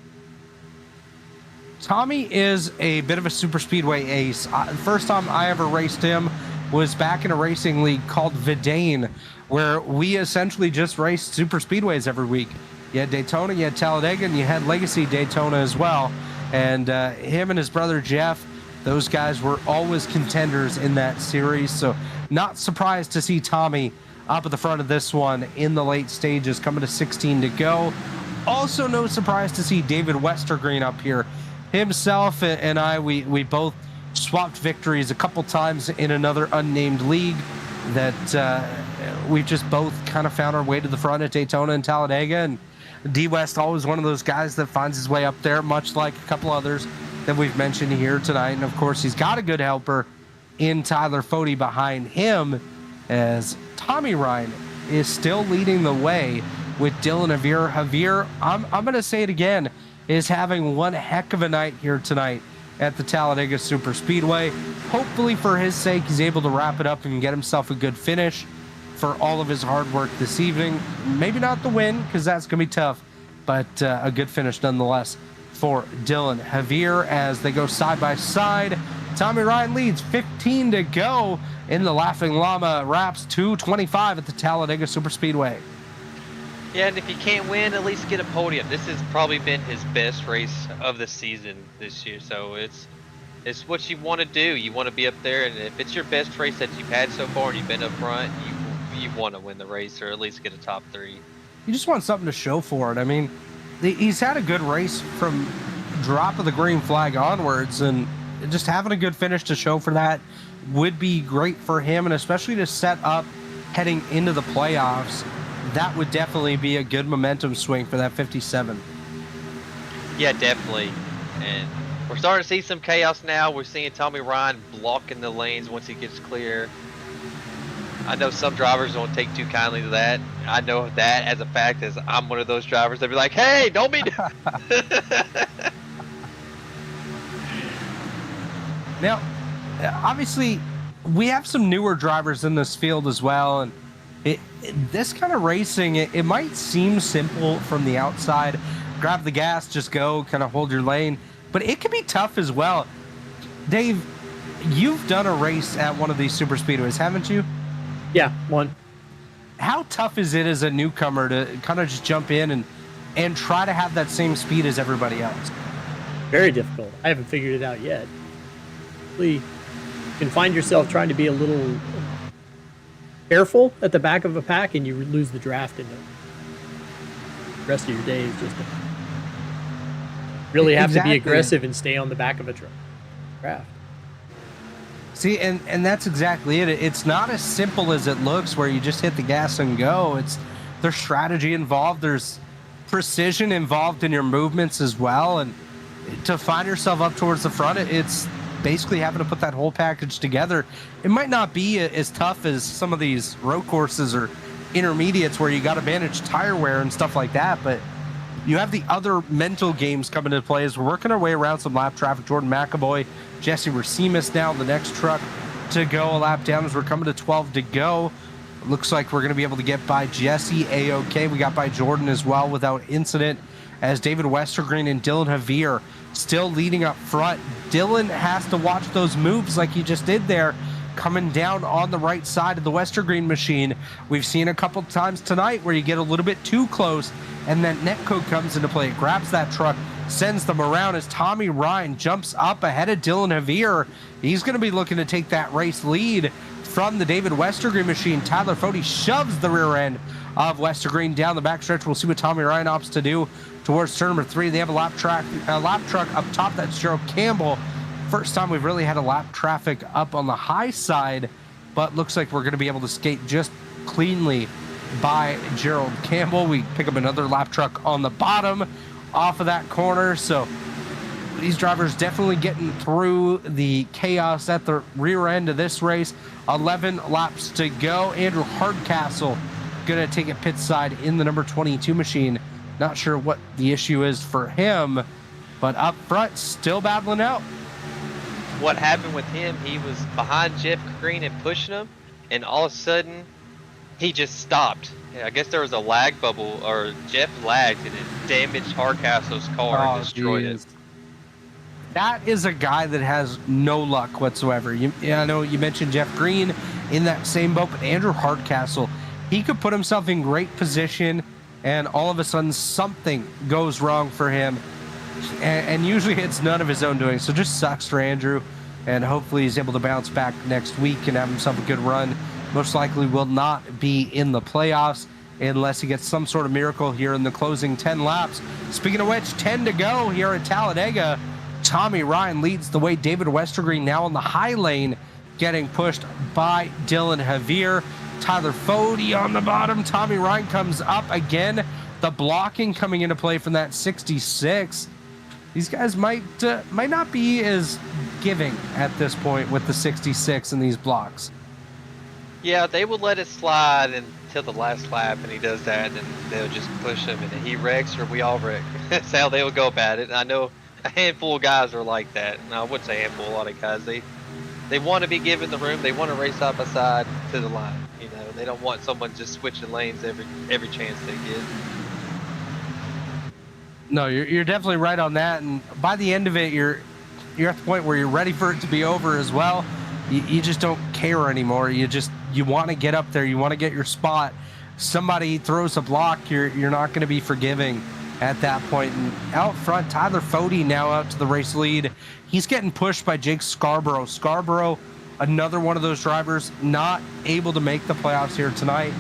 Tommy is a bit of a super speedway ace. The first time I ever raced him was back in a racing league called Vidane, where we essentially just raced super speedways every week. You had Daytona, you had Talladega, and you had Legacy Daytona as well. And him and his brother Jeff, those guys were always contenders in that series. So not surprised to see Tommy up at the front of this one in the late stages, coming to 16 to go. Also no surprise to see David Westergreen up here. Himself and I, we both swapped victories a couple times in another unnamed league that we've just both kind of found our way to the front at Daytona and Talladega. And D West always one of those guys that finds his way up there, much like a couple others that we've mentioned here tonight. And of course, he's got a good helper in Tyler Fody behind him, as Tommy Ryan is still leading the way with Dylan Javier. Javier, I'm going to say it again, is having one heck of a night here tonight at the Talladega Super Speedway. Hopefully for his sake, he's able to wrap it up and get himself a good finish for all of his hard work this evening. Maybe not the win, because that's going to be tough, but a good finish nonetheless for Dylan Javier as they go side by side. Tommy Ryan leads 15 to go in the Laughing Llama. Wrapz 2:25 at the Talladega Super Speedway. Yeah, and if you can't win, at least get a podium. This has probably been his best race of the season this year, so it's what you want to do. You want to be up there, and if it's your best race that you've had so far and you've been up front, you want to win the race or at least get a top 3. You just want something to show for it. I mean, he's had a good race from drop of the green flag onwards, and just having a good finish to show for that would be great for him, and especially to set up heading into the playoffs. That would definitely be a good momentum swing for that 57. Yeah, definitely. And we're starting to see some chaos now. We're seeing Tommy Ryan blocking the lanes once he gets clear. I know some drivers don't take too kindly to that. I know that as a fact, as I'm one of those drivers. They'll be like, hey, don't be... Now, obviously, we have some newer drivers in this field as well, and this kind of racing, it might seem simple from the outside. Grab the gas, just go, kind of hold your lane, but it can be tough as well. Dave, you've done a race at one of these super speedways, haven't you? Yeah, one. How tough is it as a newcomer to kind of just jump in and try to have that same speed as everybody else? Very difficult. I haven't figured it out yet. You can find yourself trying to be a little careful at the back of a pack, and you lose the draft, and the rest of your day is just really have to be aggressive and stay on the back of a draft. See, and that's exactly it. It's not as simple as it looks, where you just hit the gas and go. There's strategy involved. There's precision involved in your movements as well. And to find yourself up towards the front, it's basically having to put that whole package together. It might not be as tough as some of these road courses or intermediates where you got to manage tire wear and stuff like that, but you have the other mental games coming into play as we're working our way around some lap traffic. Jordan McAvoy, Jesse Racimus now the next truck to go a lap down as we're coming to 12 to go. Looks like we're going to be able to get by Jesse A-OK. We got by Jordan as well without incident, as David Westergreen and Dylan Javier still leading up front. Dylan has to watch those moves like he just did there, coming down on the right side of the Westergreen machine. We've seen a couple times tonight where you get a little bit too close and then netcode comes into play. It grabs that truck, sends them around as Tommy Ryan jumps up ahead of Dylan Javier. He's going to be looking to take that race lead from the David Westergreen machine. Tyler Fode shoves the rear end of Westergreen down the backstretch. We'll see what Tommy Ryan opts to do towards turn number 3. They have a lap truck up top. That's Gerald Campbell. First time we've really had a lap traffic up on the high side, but looks like we're going to be able to skate just cleanly by Gerald Campbell. We pick up another lap truck on the bottom off of that corner. So these drivers definitely getting through the chaos at the rear end of this race. 11 laps to go. Andrew Hardcastle going to take it pit side in the number 22 machine. Not sure what the issue is for him, but up front, still battling out. What happened with him, he was behind Jeff Green and pushing him, and all of a sudden, he just stopped. I guess there was a lag bubble, or Jeff lagged, and it damaged Hardcastle's car and destroyed it. That is a guy that has no luck whatsoever. I know you mentioned Jeff Green in that same boat, but Andrew Hardcastle, he could put himself in great position, and all of a sudden something goes wrong for him. And usually it's none of his own doing. So just sucks for Andrew. And hopefully he's able to bounce back next week and have himself a good run. Most likely will not be in the playoffs unless he gets some sort of miracle here in the closing 10 laps. Speaking of which, 10 to go here at Talladega. Tommy Ryan leads the way. David Westergreen now on the high lane, getting pushed by Dylan Javier. Tyler Fode on the bottom. Tommy Ryan comes up again. The blocking coming into play from that 66. These guys might not be as giving at this point with the 66 and these blocks. Yeah, they would let it slide until the last lap, and he does that, and they'll just push him, and he wrecks or we all wreck. That's how they would go about it. And I know a handful of guys are like that. And I wouldn't say a handful, a lot of guys. They want to be given the room. They want to race side by side to the line. You know, they don't want someone just switching lanes every chance they get. No, you're definitely right on that. And by the end of it, you're at the point where you're ready for it to be over as well. You just don't care anymore. You want to get up there. You want to get your spot. Somebody throws a block, you're not going to be forgiving at that point. And out front, Tyler Fode now out to the race lead. He's getting pushed by Jake Scarborough. Scarborough, another one of those drivers not able to make the playoffs here tonight.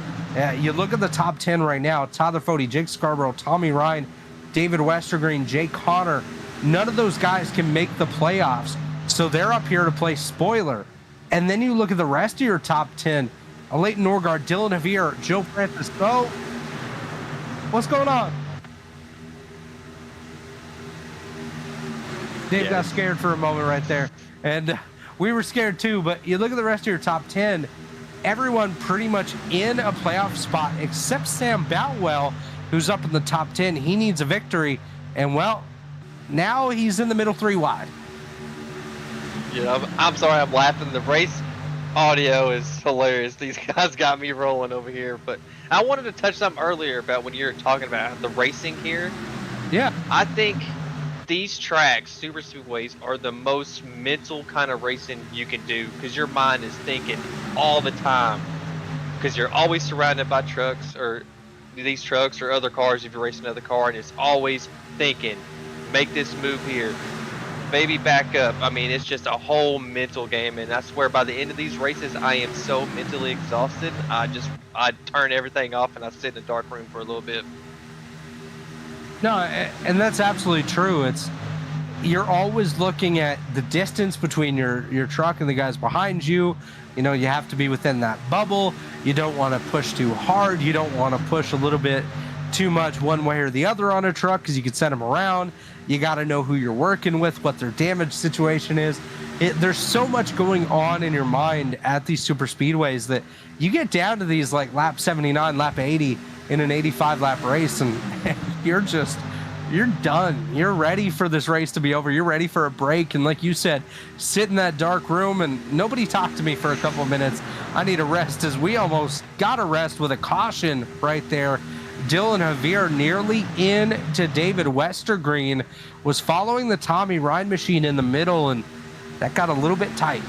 You look at the top 10 right now. Tyler Fode, Jake Scarborough, Tommy Ryan, David Westergreen, Jay Connor. None of those guys can make the playoffs. So they're up here to play spoiler. And then you look at the rest of your top 10. Leighton Norgard, Dylan Javier, Joe Francis. Oh, what's going on? Dave got scared for a moment right there. And we were scared too. But you look at the rest of your top 10. Everyone pretty much in a playoff spot except Sam Boutwell, who's up in the top 10. He needs a victory. And, well, now he's in the middle 3 wide. Yeah, I'm sorry I'm laughing. The race audio is hilarious. These guys got me rolling over here. But I wanted to touch something earlier about when you were talking about the racing here. Yeah. I think these tracks, super speedways, are the most mental kind of racing you can do because your mind is thinking all the time because you're always surrounded by trucks or these trucks or other cars if you're racing another car, and it's always thinking, make this move here, maybe back up. I mean, it's just a whole mental game, and I swear by the end of these races, I am so mentally exhausted. I turn everything off and I sit in a dark room for a little bit. No, and that's absolutely true. You're always looking at the distance between your truck and the guys behind you. You know, you have to be within that bubble. You don't want to push too hard. You don't want to push a little bit too much one way or the other on a truck because you could send them around. You got to know who you're working with, what their damage situation is. There's so much going on in your mind at these super speedways that you get down to these like lap 79, lap 80 in an 85 lap race, and you're done. You're ready for this race to be over. You're ready for a break. And like you said, sit in that dark room and nobody talk to me for a couple of minutes. I need a rest, as we almost got a rest with a caution right there. Dylan Javier nearly in to David Westergreen, was following the Tommy Ryan machine in the middle, and that got a little bit tight.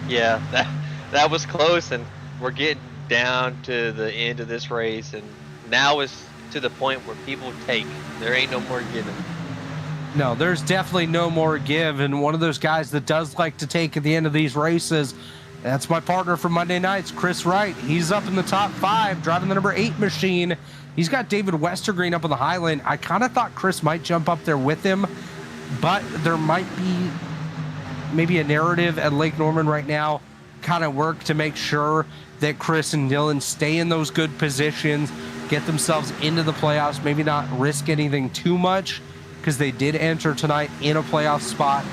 Yeah, that was close, and we're getting down to the end of this race, and now it's to the point where people take. There ain't no more giving. No, there's definitely no more give, and one of those guys that does like to take at the end of these races That's my partner for Monday nights, Chris Wright. He's up in the top 5, driving the number 8 machine. He's got David Westergreen up on the high lane. I kind of thought Chris might jump up there with him, but there might be maybe a narrative at Lake Norman right now, kind of work to make sure that Chris and Dylan stay in those good positions, get themselves into the playoffs, maybe not risk anything too much, because they did enter tonight in a playoff spot,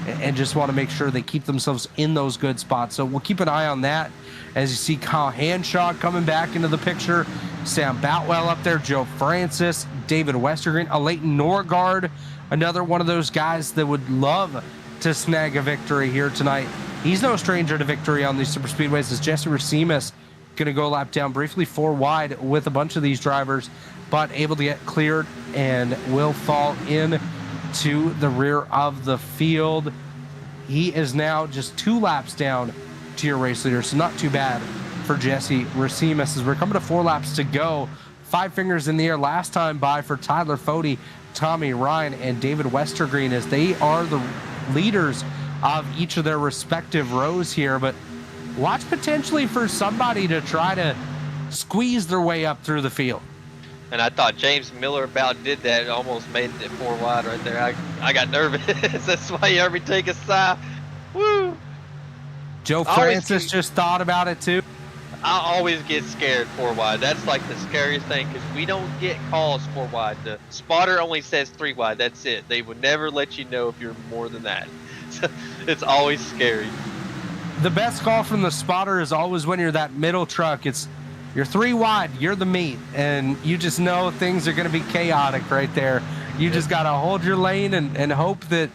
and just want to make sure they keep themselves in those good spots. So we'll keep an eye on that. As you see Kyle Hanshaw coming back into the picture, Sam Boutwell up there, Joe Francis, David Westergreen, a Leighton Norgard, another one of those guys that would love to snag a victory here tonight. He's no stranger to victory on these super speedways, as Jesse Racimus going to go lap down briefly 4 wide with a bunch of these drivers, but able to get cleared and will fall in to the rear of the field. He is now just 2 laps down to your race leader, so not too bad for Jesse Racimus as we're coming to 4 laps to go. 5 fingers in the air last time by for Tyler Fode, Tommy Ryan, and David Westergreen, as they are the leaders of each of their respective rows here. But watch potentially for somebody to try to squeeze their way up through the field. And I thought James Miller about did that, almost made it 4 wide right there. I got nervous. That's why you heard me take a sigh. Woo! Joe Francis just thought about it too. I always get scared 4 wide. That's like the scariest thing, because we don't get calls 4 wide. The spotter only says 3 wide. That's it. They would never let you know if you're more than that. So it's always scary. The best call from the spotter is always when you're that middle truck. You're 3 wide, you're the meat, and you just know things are going to be chaotic right there. You just got to hold your lane and hope that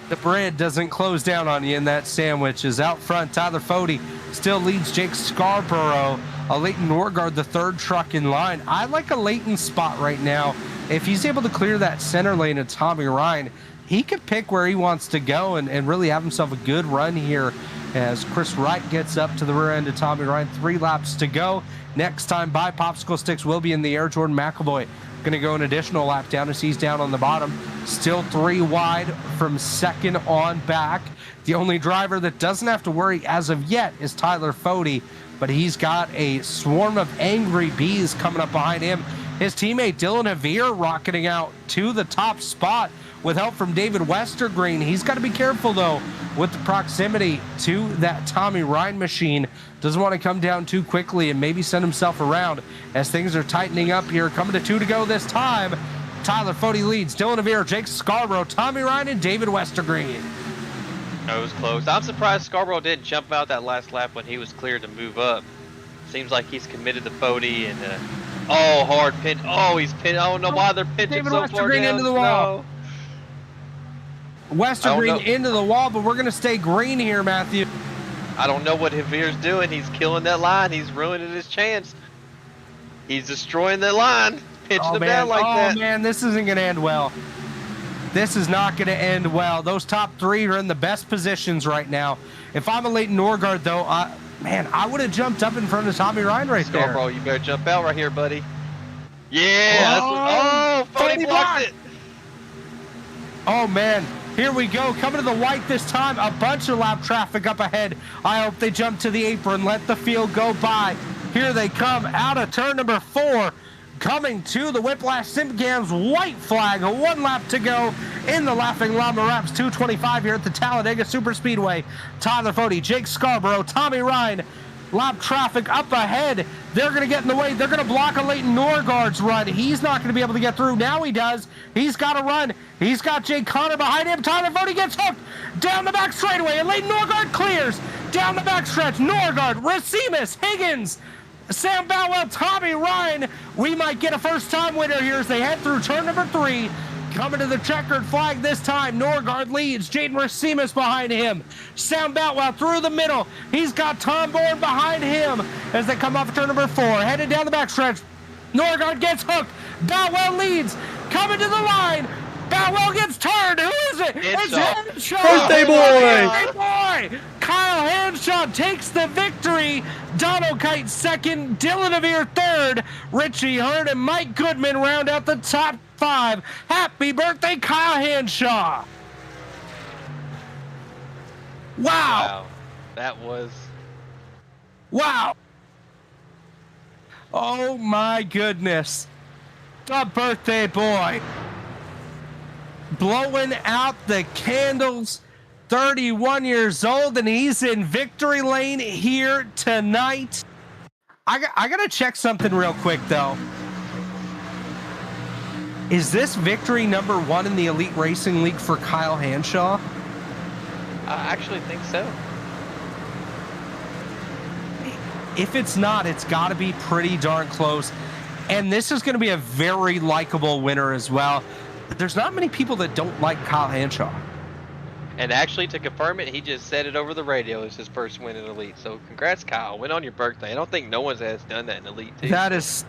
the bread doesn't close down on you in that sandwich. Is out front, Tyler Fode still leads Jake Scarborough. A Leighton Norgard, the 3rd truck in line. I like a Leighton spot right now. If he's able to clear that center lane of Tommy Ryan, he could pick where he wants to go and really have himself a good run here as Chris Wright gets up to the rear end of Tommy Ryan. 3 laps to go. Next time by, popsicle sticks will be in the air. Jordan McAvoy going to go an additional lap down as he's down on the bottom. Still 3 wide from 2nd on back. The only driver that doesn't have to worry as of yet is Tyler Fode, but he's got a swarm of angry bees coming up behind him. His teammate Dylan Havere rocketing out to the top spot with help from David Westergreen. He's got to be careful, though, with the proximity to that Tommy Ryan machine. Doesn't want to come down too quickly and maybe send himself around as things are tightening up here. Coming to 2 to go this time. Tyler Fode leads. Dylan Havere, Jake Scarborough, Tommy Ryan, and David Westergreen. That was close. I'm surprised Scarborough didn't jump out that last lap when he was cleared to move up. Seems like he's committed to Fode and hard pin. Oh, he's pinned. I don't know why they're pinching David so far Westergreen down. into the wall. No. Westergreen into the wall, but we're going to stay green here, Matthew. I don't know what Havere's doing. He's killing that line. He's ruining his chance. He's destroying that line. Pinching him down like that. Oh, man, this isn't going to end well. This is not going to end well. Those top 3 are in the best positions right now. If I'm a Leighton Norgard, though, I would have jumped up in front of Tommy Ryan right there. Scarborough, you better jump out right here, buddy. Yeah. Fode blocked it. Oh, man. Here we go, coming to the white this time. A bunch of lap traffic up ahead. I hope they jump to the apron, let the field go by. Here they come out of turn number 4. Coming to the Whiplash Cameras white flag. 1 lap to go in the Laughing Llama Wrapz 225 here at the Talladega Super Speedway. Tyler Fode, Jake Scarborough, Tommy Ryan. Lap traffic up ahead. They're going to get in the way. They're going to block a Leighton Norgard's run. He's not going to be able to get through. Now he does. He's got to run. He's got Jake Connor behind him. Tyler Fode gets hooked down the back straightaway, and Leighton Norgard clears down the back stretch. Norgard, Racimus, Higgins, Sam Boutwell, Tommy Ryan. We might get a first-time winner here as they head through turn number 3. Coming to the checkered flag this time. Norgard leads. Jaden Racimus behind him. Sam Boutwell through the middle. He's got Tom Bourne behind him as they come off of turn number 4. Headed down the backstretch. Norgard gets hooked. Boutwell leads. Coming to the line. Boutwell gets turned. Who is it? It's Henshaw. Birthday boy. Birthday boy. Kyle Henshaw takes the victory. Dono Kite 2nd. Dylan Havere 3rd. Richie Hurd and Mike Goodman round out the top 5. Happy birthday, Kyle Henshaw. Wow. That was Wow. Oh my goodness. The birthday boy. Blowing out the candles. 31 years old, and he's in victory lane here tonight. I got to check something real quick, though. Is this victory number 1 in the Elite Racing League for Kyle Hanshaw? I actually think so. If it's not, it's got to be pretty darn close. And this is going to be a very likable winner as well. There's not many people that don't like Kyle Hanshaw. And actually, to confirm it, he just said it over the radio as his first win in Elite. So congrats, Kyle. Win on your birthday. I don't think no one has done that in Elite too. That is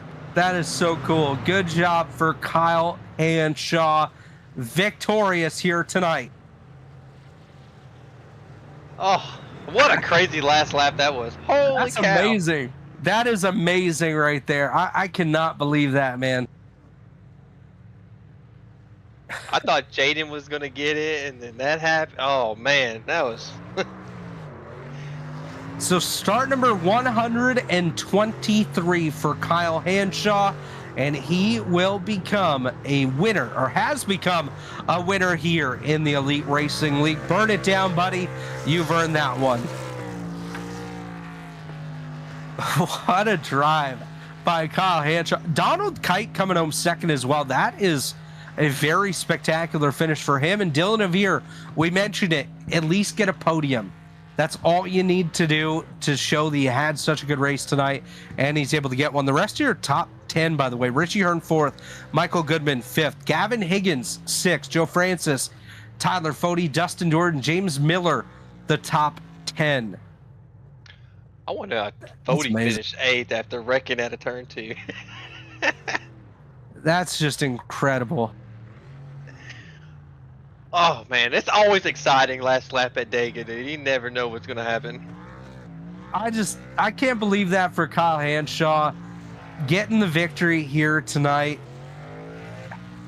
so cool. Good job for Kyle Hanshaw. Victorious here tonight. Oh, what a crazy last lap that was. Holy That's cow. amazing. That is amazing right there. I cannot believe that, man. I thought Jaden was going to get it, and then that happened. Oh, man, that was... So start number 123 for Kyle Hanshaw, and he will become a winner, or has become a winner here in the Elite Racing League. Burn it down, buddy. You've earned that one. What a drive by Kyle Hanshaw. Donald Kite coming home second as well. That is a very spectacular finish for him. And Dylan Avere, we mentioned it, at least get a podium. That's all you need to do to show that you had such a good race tonight, and he's able to get one. The rest of your top 10, by the way: Richie Hearn 4th, Michael Goodman 5th, Gavin Higgins 6th, Joe Francis, Tyler Fody, Dustin Jordan, James Miller, the top 10. I wonder how Fody finished 8th after wrecking at a turn 2. That's just incredible. Oh, man, it's always exciting last lap at Dega, dude. You never know what's going to happen. I can't believe that for Kyle Hanshaw. Getting the victory here tonight.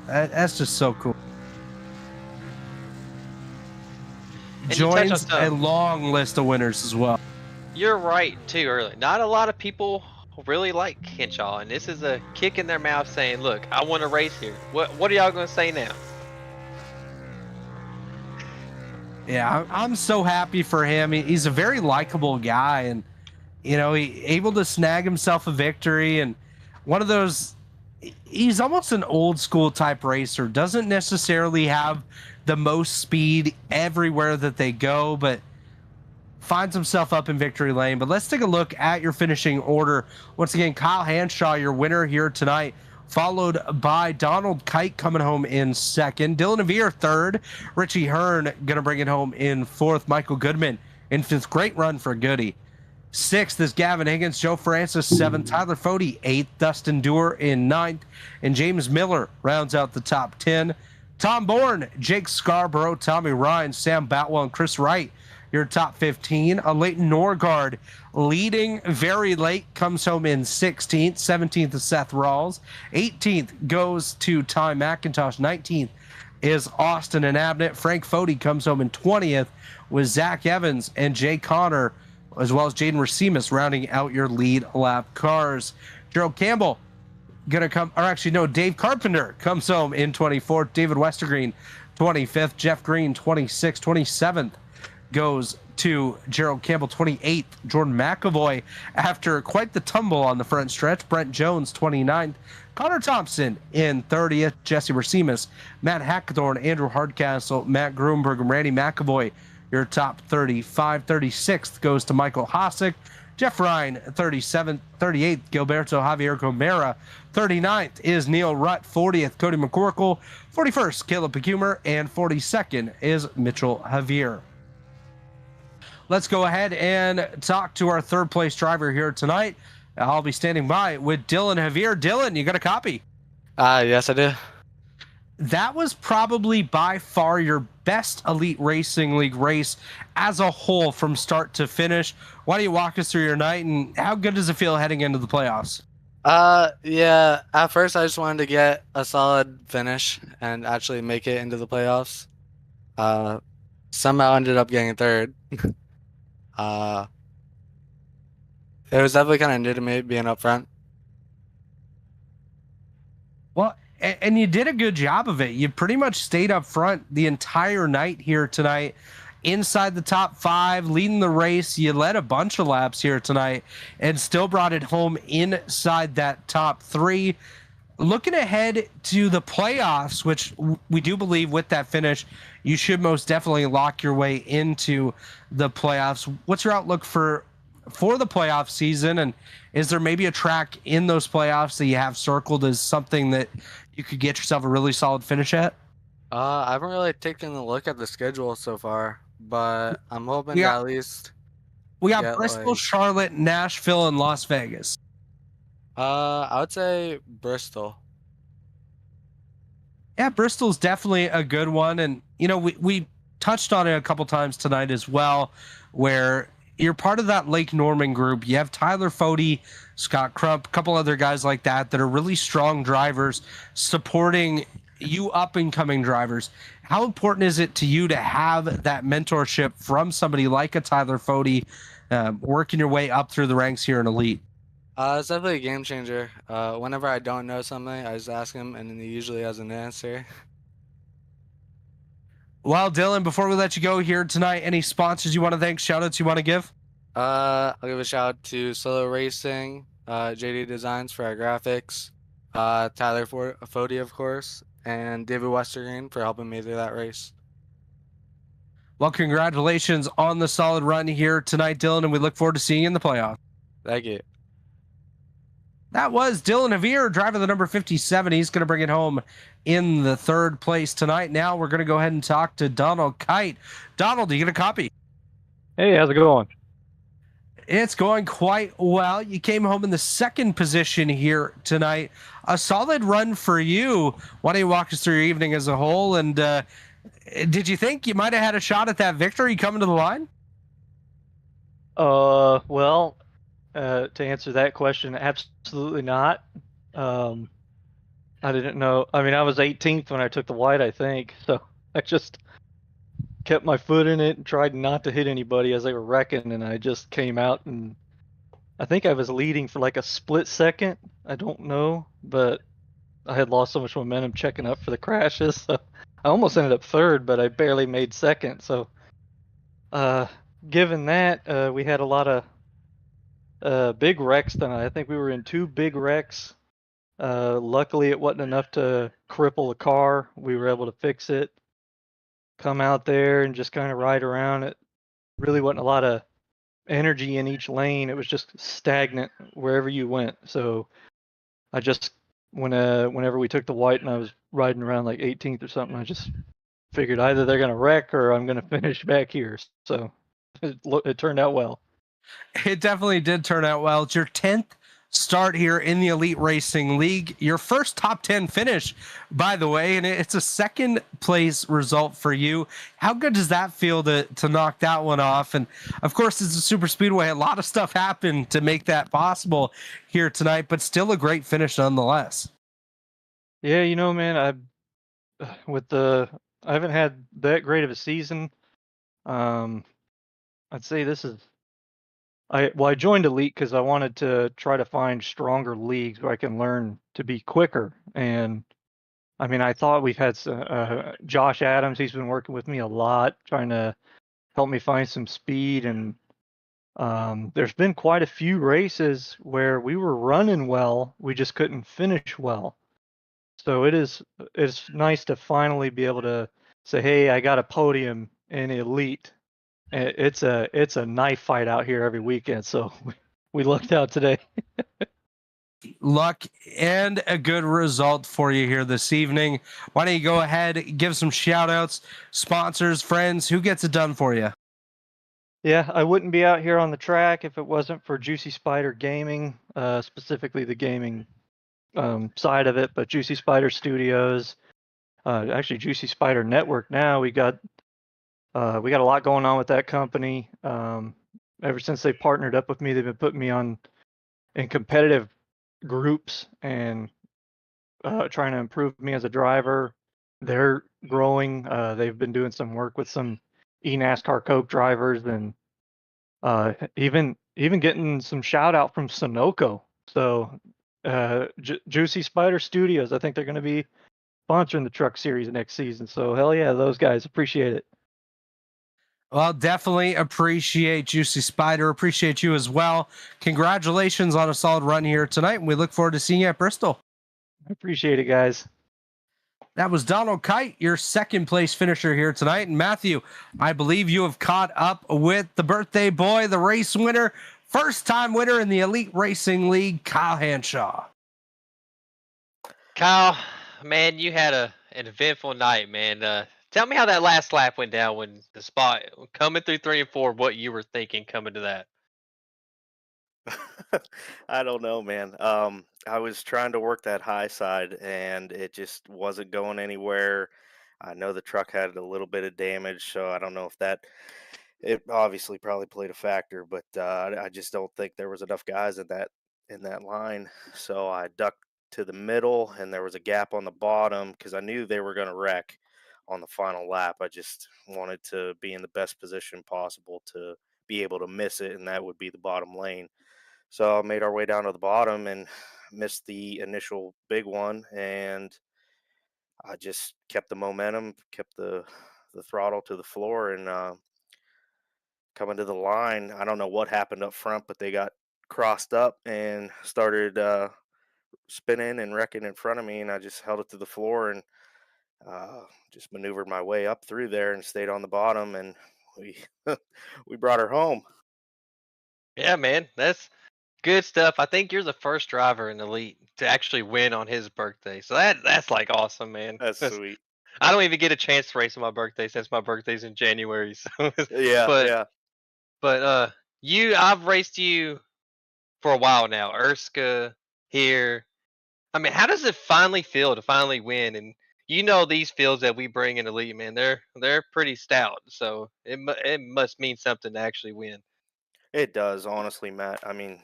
That's just so cool. And joins a long list of winners as well. You're right, too, early. Not a lot of people really like Henshaw, and this is a kick in their mouth saying, look, I want to race here. What are y'all going to say now? Yeah, I'm so happy for him. He's a very likable guy, and you know, he able to snag himself a victory, and one of those, he's almost an old school type racer. Doesn't necessarily have the most speed everywhere that they go, but finds himself up in victory lane. But let's take a look at your finishing order. Once again, Kyle Hanshaw, your winner here tonight, followed by Donald Kite coming home in second, Dylan Avere third, Richie Hearn gonna bring it home in fourth, Michael Goodman in fifth. Great run for Goody. Sixth is Gavin Higgins, Joe Francis seventh, Tyler Fody eighth, Dustin Dewar in ninth, and James Miller rounds out the top 10. Tom Bourne, Jake Scarborough, Tommy Ryan, Sam Batwell, and Chris Wright, your top 15. Leighton Norgard leading very late, comes home in 16th. 17th is Seth Rawls. 18th goes to Ty McIntosh. 19th is Austin and Abnett. Frank Fody comes home in 20th with Zach Evans and Jay Connor, as well as Jaden Racimus rounding out your lead lap cars. Gerald Campbell gonna come, or actually no, Dave Carpenter comes home in 24th. David Westergreen 25th. Jeff Green 26th. 27th goes to Gerald Campbell. 28th, Jordan McAvoy, after quite the tumble on the front stretch. Brent Jones 29th. Connor Thompson in 30th. Jesse Racimus, Matt Hackthorne, Andrew Hardcastle, Matt Grunberg, and Randy McAvoy, your top 35. 36th goes to Michael Hosick. Jeff Ryan 37th. 38th, Gilberto Javier Gomera. 39th is Neil Rutt. 40th, Cody McCorkle. 41st, Caleb Pecumer, and 42nd is Mitchell Javier. Let's go ahead and talk to our third place driver here tonight. I'll be standing by with Dylan Javier. Dylan, you got a copy? Yes, I do. That was probably by far your best Elite Racing League race as a whole from start to finish. Why don't you walk us through your night, and how good does it feel heading into the playoffs? Yeah, at first I just wanted to get a solid finish and actually make it into the playoffs. Somehow ended up getting third. It was definitely kind of new to me being up front. Well, and you did a good job of it. You pretty much stayed up front the entire night here tonight, inside the top 5, leading the race. You led a bunch of laps here tonight and still brought it home inside that top 3. Looking ahead to the playoffs, which we do believe with that finish, you should most definitely lock your way into the playoffs. What's your outlook for the playoff season, and is there maybe a track in those playoffs that you have circled as something that you could get yourself a really solid finish at? I haven't really taken a look at the schedule so far, but I'm hoping to Yeah. at least We got get Bristol, like Charlotte, Nashville, and Las Vegas. I would say Bristol. Yeah, Bristol's definitely a good one. And, you know, we touched on it a couple times tonight as well, where you're part of that Lake Norman group. You have Tyler Fody, Scott Crump, a couple other guys like that that are really strong drivers supporting you up and coming drivers. How important is it to you to have that mentorship from somebody like a Tyler Fody, working your way up through the ranks here in Elite? It's definitely a game changer. Whenever I don't know something, I just ask him, and then he usually has an answer. Well, Dylan, before we let you go here tonight, any sponsors you want to thank, shout outs you want to give? I'll give a shout out to Solo Racing, JD Designs for our graphics, Tyler Fody, of course, and David Westergreen for helping me through that race. Well, congratulations on the solid run here tonight, Dylan, and we look forward to seeing you in the playoffs. Thank you. That was Dylan Javier, driver the number 57. He's going to bring it home in the 3rd place tonight. Now we're going to go ahead and talk to Donald Kite. Donald, do you get a copy? Hey, how's it going? It's going quite well. You came home in the 2nd position here tonight. A solid run for you. Why don't you walk us through your evening as a whole? And did you think you might have had a shot at that victory coming to the line? Well, to answer that question, absolutely not. I didn't know. I mean, I was 18th when I took the white, I think. So I just kept my foot in it and tried not to hit anybody as they were wrecking, and I just came out, and I think I was leading for like a split second. I don't know, but I had lost so much momentum checking up for the crashes. So I almost ended up 3rd, but I barely made 2nd. So given that, we had a lot of big wrecks tonight. I think we were in 2 big wrecks. Luckily, it wasn't enough to cripple the car. We were able to fix it, come out there, and just kind of ride around. It really wasn't a lot of energy in each lane. It was just stagnant wherever you went. So I just, whenever we took the white and I was riding around like 18th or something, I just figured either they're going to wreck or I'm going to finish back here. So it turned out well. It definitely did turn out well. It's your 10th start here in the Elite Racing League. Your first top 10 finish, by the way, and it's a 2nd place result for you. How good does that feel to knock that one off? And of course, it's a super speedway. A lot of stuff happened to make that possible here tonight, but still a great finish nonetheless. Yeah, you know, man, I haven't had that great of a season. I'd say this is I joined Elite because I wanted to try to find stronger leagues where I can learn to be quicker. And I mean, I thought we've had Josh Adams. He's been working with me a lot, trying to help me find some speed. And there's been quite a few races where we were running well, we just couldn't finish well. So it's nice to finally be able to say, hey, I got a podium in Elite. It's a knife fight out here every weekend, so we lucked out today. Luck and a good result for you here this evening. Why don't you go ahead, give some shout outs, sponsors, friends, who gets it done for you? Yeah, I wouldn't be out here on the track if it wasn't for Juicy Spider Gaming, specifically the gaming side of it, but Juicy Spider Studios, actually Juicy Spider Network now. We got a lot going on with that company. Ever since they partnered up with me, they've been putting me in competitive groups and trying to improve me as a driver. They're growing. They've been doing some work with some eNASCAR Coke drivers, and Even getting some shout out from Sunoco. So Juicy Spider Studios, I think they're going to be sponsoring the truck series next season. So hell yeah, those guys, appreciate it. Well, definitely appreciate Juicy Spider. Appreciate you as well. Congratulations on a solid run here tonight. And we look forward to seeing you at Bristol. I appreciate it, guys. That was Donald Kite, your second place finisher here tonight. And Matthew, I believe you have caught up with the birthday boy, the race winner, first time winner in the Elite Racing League, Kyle Hanshaw. Kyle, man, you had an eventful night, man. Tell me how that last lap went down when the spot coming through 3 and 4. What you were thinking coming to that? I don't know, man. I was trying to work that high side and it just wasn't going anywhere. I know the truck had a little bit of damage, so I don't know if it obviously probably played a factor, but I just don't think there was enough guys in that line. So I ducked to the middle and there was a gap on the bottom because I knew they were going to wreck on the final lap. I just wanted to be in the best position possible to be able to miss it, and that would be the bottom lane. So I made our way down to the bottom and missed the initial big one, and I just kept the momentum, kept the throttle to the floor, and coming to the line, I don't know what happened up front, but they got crossed up and started spinning and wrecking in front of me, and I just held it to the floor and just maneuvered my way up through there and stayed on the bottom, and we we brought her home. Yeah, man, that's good stuff. I think you're the first driver in Elite to actually win on his birthday. So that's like awesome, man. That's sweet. I don't even get a chance to race on my birthday since my birthday's in January. So, Yeah, but yeah. I've raced you for a while now. Erska here. I mean, how does it finally feel to finally win? And these fields that we bring in Elite, man, they're pretty stout. So it must mean something to actually win. It does, honestly, Matt. I mean,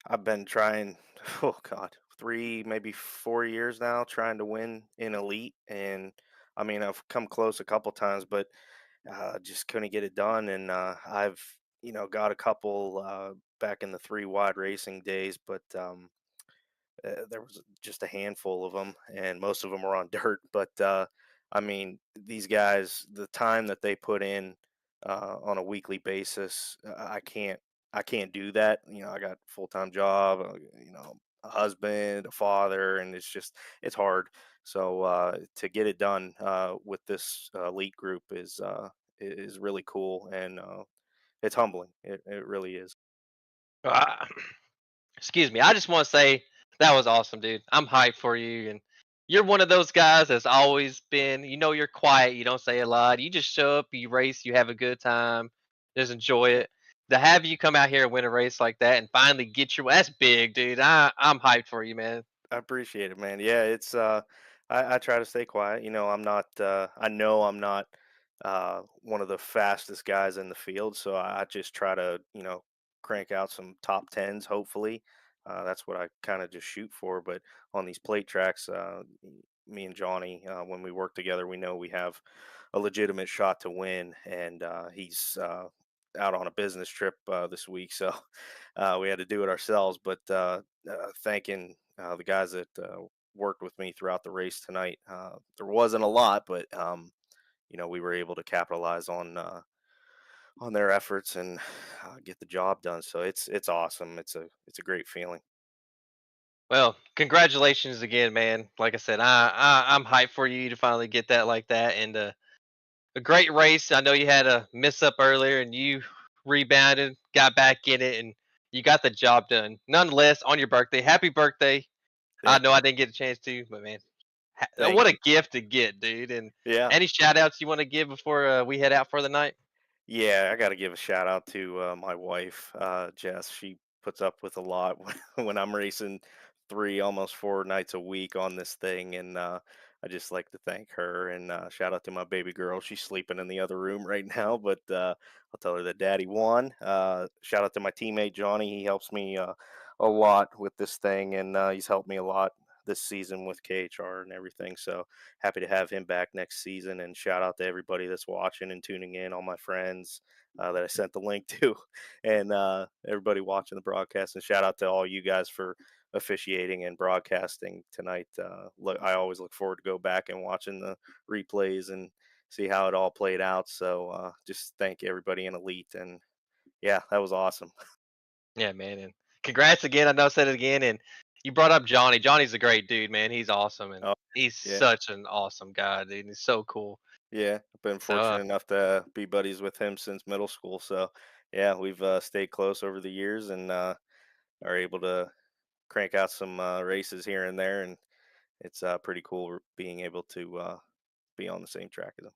I've been trying, oh God, 3, maybe 4 years now trying to win in Elite. And I mean, I've come close a couple times, but just couldn't get it done. And I've, got a couple back in the 3 wide racing days, but there was just a handful of them, and most of them were on dirt. But I mean, these guys, the time that they put in on a weekly basis, I can't do that. I got a full time job, a husband, a father, and it's hard. So to get it done with this elite group is really cool, and it's humbling. It really is. Uh, Excuse me. I just want to say that was awesome, dude. I'm hyped for you, and you're one of those guys that's always been. You're quiet. You don't say a lot. You just show up, you race, you have a good time, just enjoy it. To have you come out here and win a race like that and finally get that's big, dude. I'm hyped for you, man. I appreciate it, man. Yeah, it's I try to stay quiet. I'm not I know I'm not one of the fastest guys in the field, so I just try to, crank out some top tens, hopefully. That's what I kind of just shoot for. But on these plate tracks, me and Johnny, when we work together, we know we have a legitimate shot to win, and he's out on a business trip this week, so we had to do it ourselves. But thanking the guys that worked with me throughout the race tonight. There wasn't a lot, but we were able to capitalize on their efforts and get the job done. So it's awesome. It's a great feeling. Well, congratulations again, man. Like I said, I'm hyped for you to finally get that like that, and a great race. I know you had a miss up earlier, and you rebounded, got back in it, and you got the job done. Nonetheless, on your birthday, happy birthday! I Thank know you. I didn't get a chance to, but man, Thank what you. a gift to get, dude! And Yeah. any shout outs you want to give before we head out for the night? Yeah, I got to give a shout out to my wife, Jess. She puts up with a lot when I'm racing 3, almost 4 nights a week on this thing, and I just like to thank her and shout out to my baby girl. She's sleeping in the other room right now, but I'll tell her that Daddy won. Shout out to my teammate Johnny. He helps me a lot with this thing, and he's helped me a lot this season with KHR and everything. So happy to have him back next season. And shout out to everybody that's watching and tuning in, all my friends that I sent the link to, and everybody watching the broadcast. And shout out to all you guys for officiating and broadcasting tonight. Look, I always look forward to go back and watching the replays and see how it all played out. So just thank everybody in Elite, and yeah, that was awesome. Yeah, man, and congrats again. I know I said it again, and you brought up Johnny. Johnny's a great dude, man. He's awesome, and Oh, he's yeah. such an awesome guy, dude. He's so cool. Yeah, I've been So, fortunate enough to be buddies with him since middle school. So yeah, we've stayed close over the years, and are able to crank out some races here and there, and it's pretty cool being able to be on the same track as him.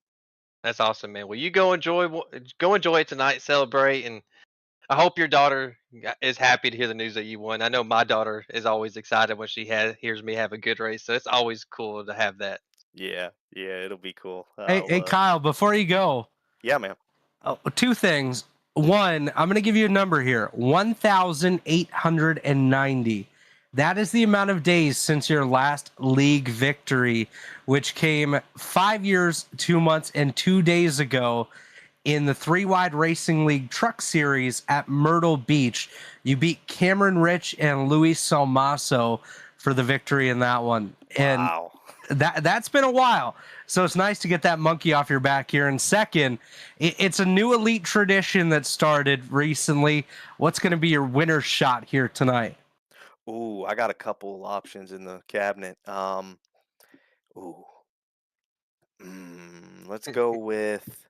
that's awesome, man. Well, you go enjoy it tonight, celebrate, and I hope your daughter is happy to hear the news that you won. I know my daughter is always excited when she hears me have a good race, so it's always cool to have that. Yeah, it'll be cool. Hey, Kyle, before you go, yeah, man. two things. One, I'm going to give you a number here, 1,890. That is the amount of days since your last league victory, which came 5 years, 2 months, and 2 days ago in the 3-Wide Racing League Truck Series at Myrtle Beach. You beat Cameron Rich and Luis Salmaso for the victory in that one. And wow. That's been a while. So it's nice to get that monkey off your back here. And second, it's a new Elite tradition that started recently. What's going to be your winner's shot here tonight? Ooh, I got a couple options in the cabinet. Let's go with.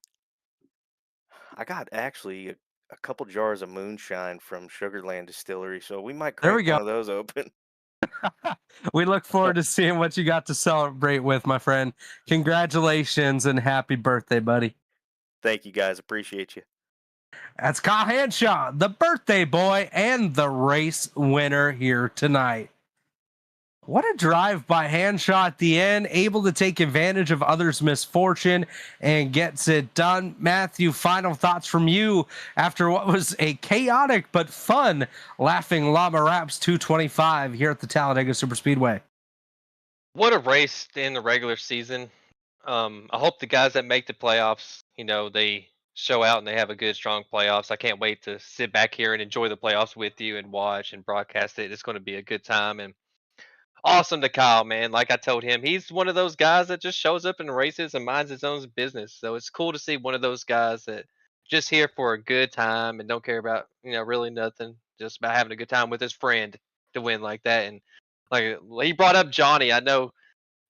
I got actually a couple jars of moonshine from Sugarland Distillery, so we might There we crack go. one of those open. We look forward to seeing what you got to celebrate with, my friend. Congratulations and happy birthday, buddy. Thank you, guys. Appreciate you. That's Kyle Hanshaw, the birthday boy and the race winner here tonight. What a drive by Hanshaw at the end, able to take advantage of others' misfortune and gets it done. Mathieu, final thoughts from you after what was a chaotic but fun Laughing Llama Wrapz 225 here at the Talladega Superspeedway. What a race in the regular season. I hope the guys that make the playoffs, they show out and they have a good, strong playoffs. I can't wait to sit back here and enjoy the playoffs with you and watch and broadcast it. It's going to be a good time. And awesome to Kyle, man. Like I told him, he's one of those guys that just shows up in races and minds his own business. So it's cool to see one of those guys that just here for a good time and don't care about, really nothing, just about having a good time with his friend to win like that. And like he brought up Johnny. I know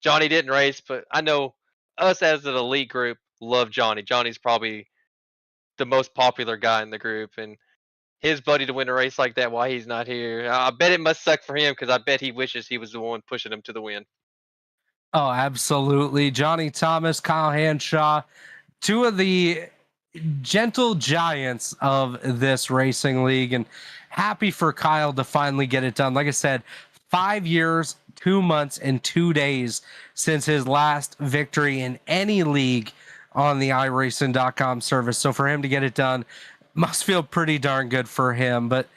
Johnny didn't race, but I know us as an elite group love Johnny. Johnny's probably the most popular guy in the group, and his buddy to win a race like that while he's not here. I bet it must suck for him because I bet he wishes he was the one pushing him to the win. Oh, absolutely. Johnny Thomas, Kyle Hanshaw, two of the gentle giants of this racing league, and happy for Kyle to finally get it done. Like I said, 5 years, 2 months, and 2 days since his last victory in any league on the iRacing.com service. So for him to get it done must feel pretty darn good for him. But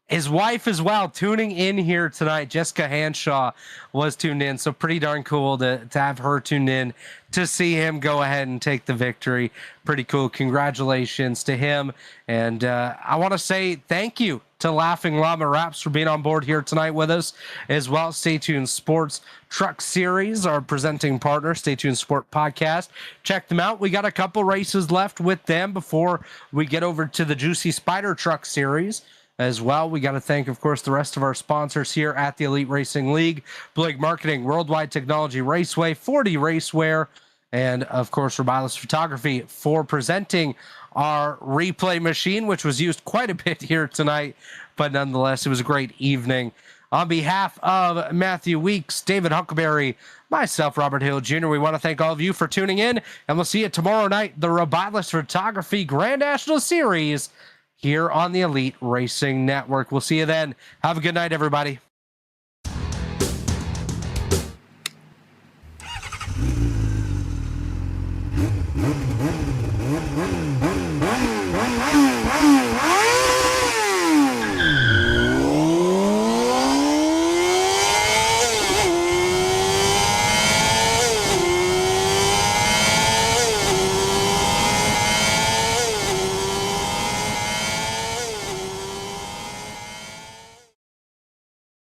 his wife as well, tuning in here tonight, Jessica Hanshaw was tuned in. So pretty darn cool to have her tuned in to see him go ahead and take the victory. Pretty cool. Congratulations to him. And I want to say thank you to Laughing Llama Wrapz for being on board here tonight with us as well. Stay Tuned Sports Truck Series, our presenting partner, Stay Tuned Sport Podcast. Check them out. We got a couple races left with them before we get over to the Juicy Spider Truck Series as well. We got to thank, of course, the rest of our sponsors here at the Elite Racing League, Blake Marketing, Worldwide Technology Raceway, 40 Racewear, and, of course, Wrapz Photography for presenting our replay machine, which was used quite a bit here tonight, but nonetheless, it was a great evening. On behalf of Mathieu Weeks, David Huckleberry, myself, Robert Hill Jr., we want to thank all of you for tuning in, and we'll see you tomorrow night, the Wrapz Photography Grand National Series here on the Elite Racing Network. We'll see you then. Have a good night, everybody.